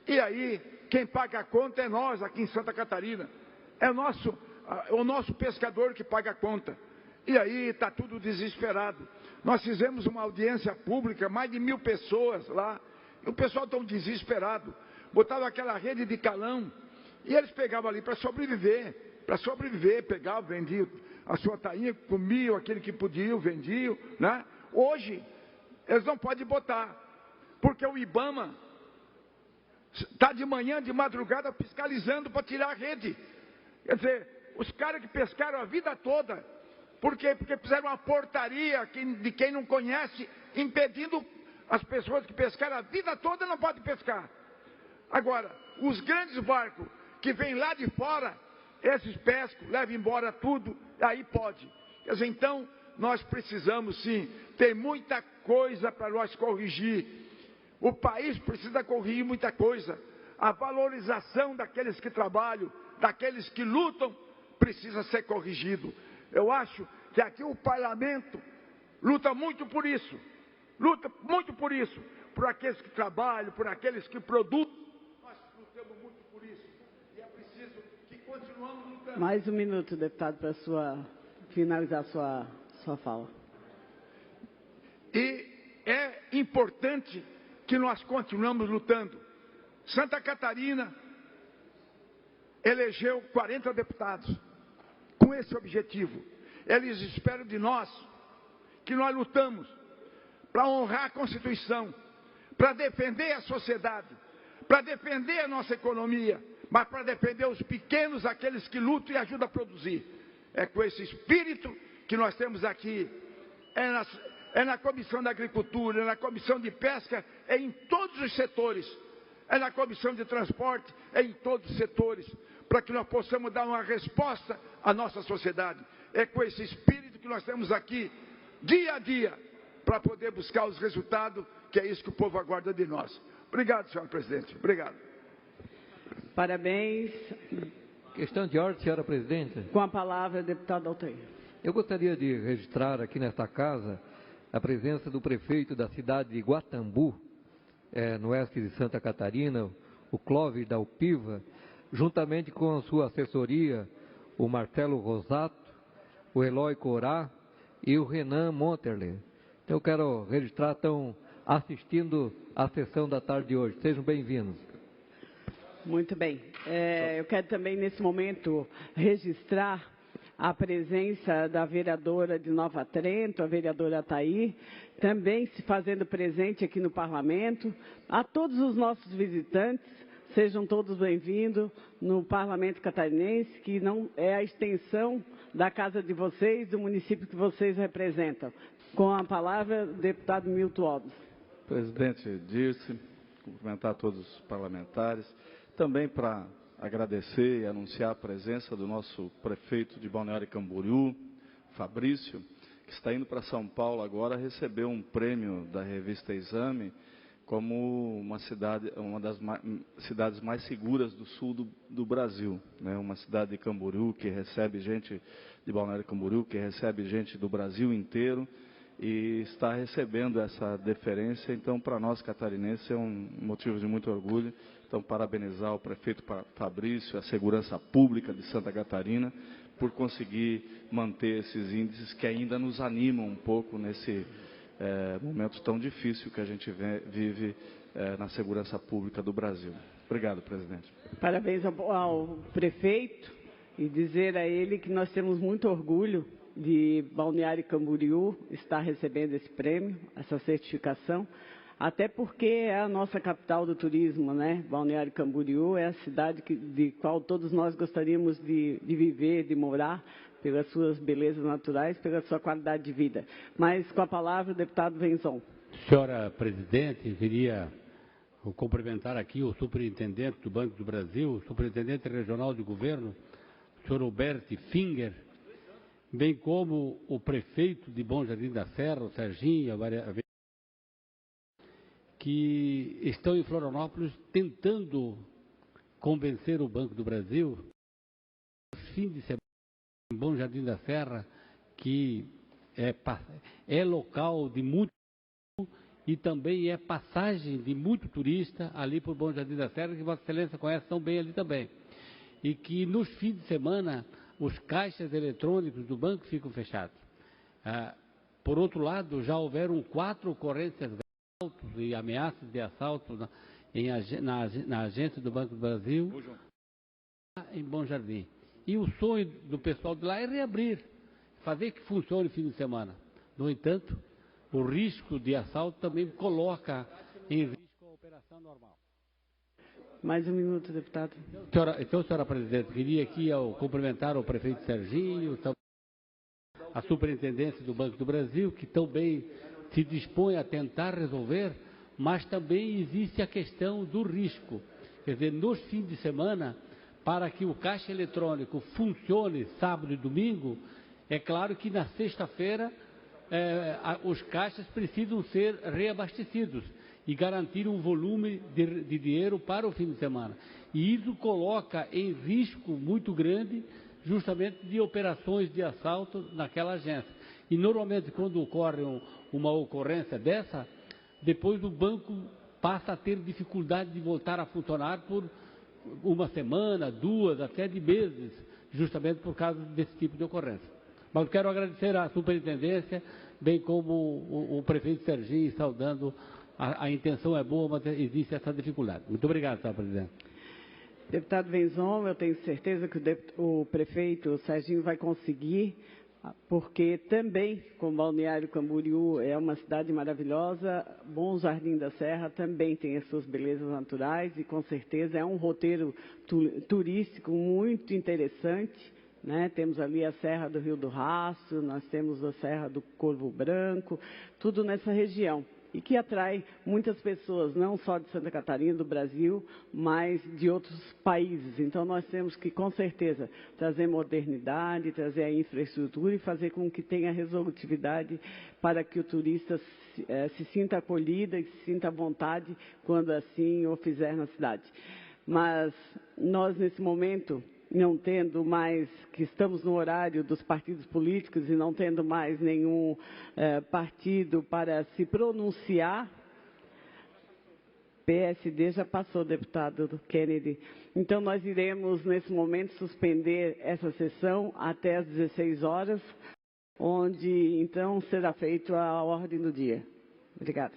e aí quem paga a conta é nós aqui em Santa Catarina, é o nosso pescador que paga a conta, e aí está tudo desesperado. Nós fizemos uma audiência pública, mais de 1000 pessoas lá, e o pessoal tão desesperado, botavam aquela rede de calão, e eles pegavam ali para sobreviver, pegavam, vendiam a sua tainha, comiam aquele que podiam, vendiam, né? Hoje, eles não podem botar, porque o IBAMA está de manhã, de madrugada, fiscalizando para tirar a rede. Quer dizer, os caras que pescaram a vida toda, por quê? Porque fizeram uma portaria de quem não conhece, impedindo as pessoas que pescaram a vida toda não podem pescar. Agora, os grandes barcos que vêm lá de fora, esses pescam, levam embora tudo, aí pode. Quer dizer, então, nós precisamos sim, tem muita coisa para nós corrigir. O país precisa corrigir muita coisa. A valorização daqueles que trabalham, daqueles que lutam, precisa ser corrigido. Eu acho que aqui o parlamento luta muito por isso. Por aqueles que trabalham, por aqueles que produzem. Nós lutamos muito por isso. E é preciso que continuemos lutando. Mais um minuto, deputado, para finalizar sua fala. E é importante que nós continuemos lutando. Santa Catarina elegeu 40 deputados com esse objetivo. Eles esperam de nós que nós lutamos para honrar a Constituição, para defender a sociedade, para defender a nossa economia, mas para defender os pequenos, aqueles que lutam e ajudam a produzir. É com esse espírito que nós temos aqui, é na Comissão da Agricultura, é na Comissão de Pesca, é em todos os setores, é na Comissão de Transporte, é em todos os setores, para que nós possamos dar uma resposta à nossa sociedade. É com esse espírito que nós temos aqui, dia a dia, para poder buscar os resultados, que é isso que o povo aguarda de nós. Obrigado, senhor presidente. Obrigado. Parabéns. Questão de ordem, senhora presidente. Com a palavra, deputado Altair. Eu gostaria de registrar aqui nesta casa a presença do prefeito da cidade de Guatambu, no oeste de Santa Catarina, o Clóvis da Alpiva, juntamente com a sua assessoria, o Marcelo Rosato, o Eloy Corá e o Renan Monterle. Então eu quero registrar, estão assistindo à sessão da tarde de hoje. Sejam bem-vindos. Muito bem. Eu quero também, nesse momento, registrar a presença da vereadora de Nova Trento, a vereadora Thaí, também se fazendo presente aqui no Parlamento. A todos os nossos visitantes, sejam todos bem-vindos no Parlamento Catarinense, que não é a extensão da casa de vocês, do município que vocês representam. Com a palavra, o deputado Milton Alves. Presidente Dirce, cumprimentar todos os parlamentares. Também para agradecer e anunciar a presença do nosso prefeito de Balneário Camboriú, Fabrício, que está indo para São Paulo agora receber um prêmio da revista Exame como uma das cidades mais seguras do sul do Brasil, né? Uma cidade de Camboriú que recebe gente de Balneário Camboriú, que recebe gente do Brasil inteiro e está recebendo essa deferência. Então, para nós catarinenses é um motivo de muito orgulho. Então, parabenizar o prefeito Fabrício, a segurança pública de Santa Catarina, por conseguir manter esses índices que ainda nos animam um pouco nesse momento tão difícil que a gente vive na segurança pública do Brasil. Obrigado, presidente. Parabéns ao prefeito e dizer a ele que nós temos muito orgulho de Balneário Camboriú estar recebendo esse prêmio, essa certificação, até porque é a nossa capital do turismo, né? Balneário Camboriú é a cidade de qual todos nós gostaríamos de viver, de morar, pelas suas belezas naturais, pela sua qualidade de vida. Mas, com a palavra, o deputado Venzon. Senhora presidente, queria cumprimentar aqui o superintendente do Banco do Brasil, o superintendente regional de governo, o senhor Alberto Finger, bem como o prefeito de Bom Jardim da Serra, o Serginho, que estão em Florianópolis tentando convencer o Banco do Brasil, fim de semana, em Bom Jardim da Serra, que é local de muito e também é passagem de muito turista ali por Bom Jardim da Serra, que Vossa Excelência conhece tão bem ali também. E que nos fins de semana os caixas eletrônicos do banco ficam fechados. Por outro lado, já houveram 4 ocorrências de assaltos e ameaças de assalto na agência do Banco do Brasil, em Bom Jardim. E o sonho do pessoal de lá é reabrir, fazer que funcione no fim de semana. No entanto, o risco de assalto também coloca em risco a operação normal. Mais um minuto, deputado. Então, senhora presidente, queria aqui cumprimentar o prefeito Serginho, a superintendência do Banco do Brasil, que também se dispõe a tentar resolver, mas também existe a questão do risco. Quer dizer, nos fins de semana, para que o caixa eletrônico funcione sábado e domingo, é claro que na sexta-feira os caixas precisam ser reabastecidos e garantir um volume de dinheiro para o fim de semana. E isso coloca em risco muito grande justamente de operações de assalto naquela agência. E normalmente quando ocorre uma ocorrência dessa, depois o banco passa a ter dificuldade de voltar a funcionar por uma semana, 2, até de meses, justamente por causa desse tipo de ocorrência. Mas quero agradecer à superintendência, bem como o prefeito Serginho, saudando. A intenção é boa, mas existe essa dificuldade. Muito obrigado, senhora presidente. Deputado Venzon, eu tenho certeza que o prefeito Serginho vai conseguir, porque também, como Balneário Camboriú é uma cidade maravilhosa, Bom Jardim da Serra também tem as suas belezas naturais e, com certeza, é um roteiro turístico muito interessante, né? Temos ali a Serra do Rio do Rastro, nós temos a Serra do Corvo Branco, tudo nessa região. E que atrai muitas pessoas, não só de Santa Catarina, do Brasil, mas de outros países. Então, nós temos que, com certeza, trazer modernidade, trazer a infraestrutura e fazer com que tenha resolutividade para que o turista se sinta acolhido e se sinta à vontade quando assim o fizer na cidade. Mas nós, nesse momento, não tendo mais, que estamos no horário dos partidos políticos e não tendo mais nenhum partido para se pronunciar, PSD já passou, deputado Kennedy. Então, nós iremos, nesse momento, suspender essa sessão até às 16 horas, onde, então, será feita a ordem do dia. Obrigada.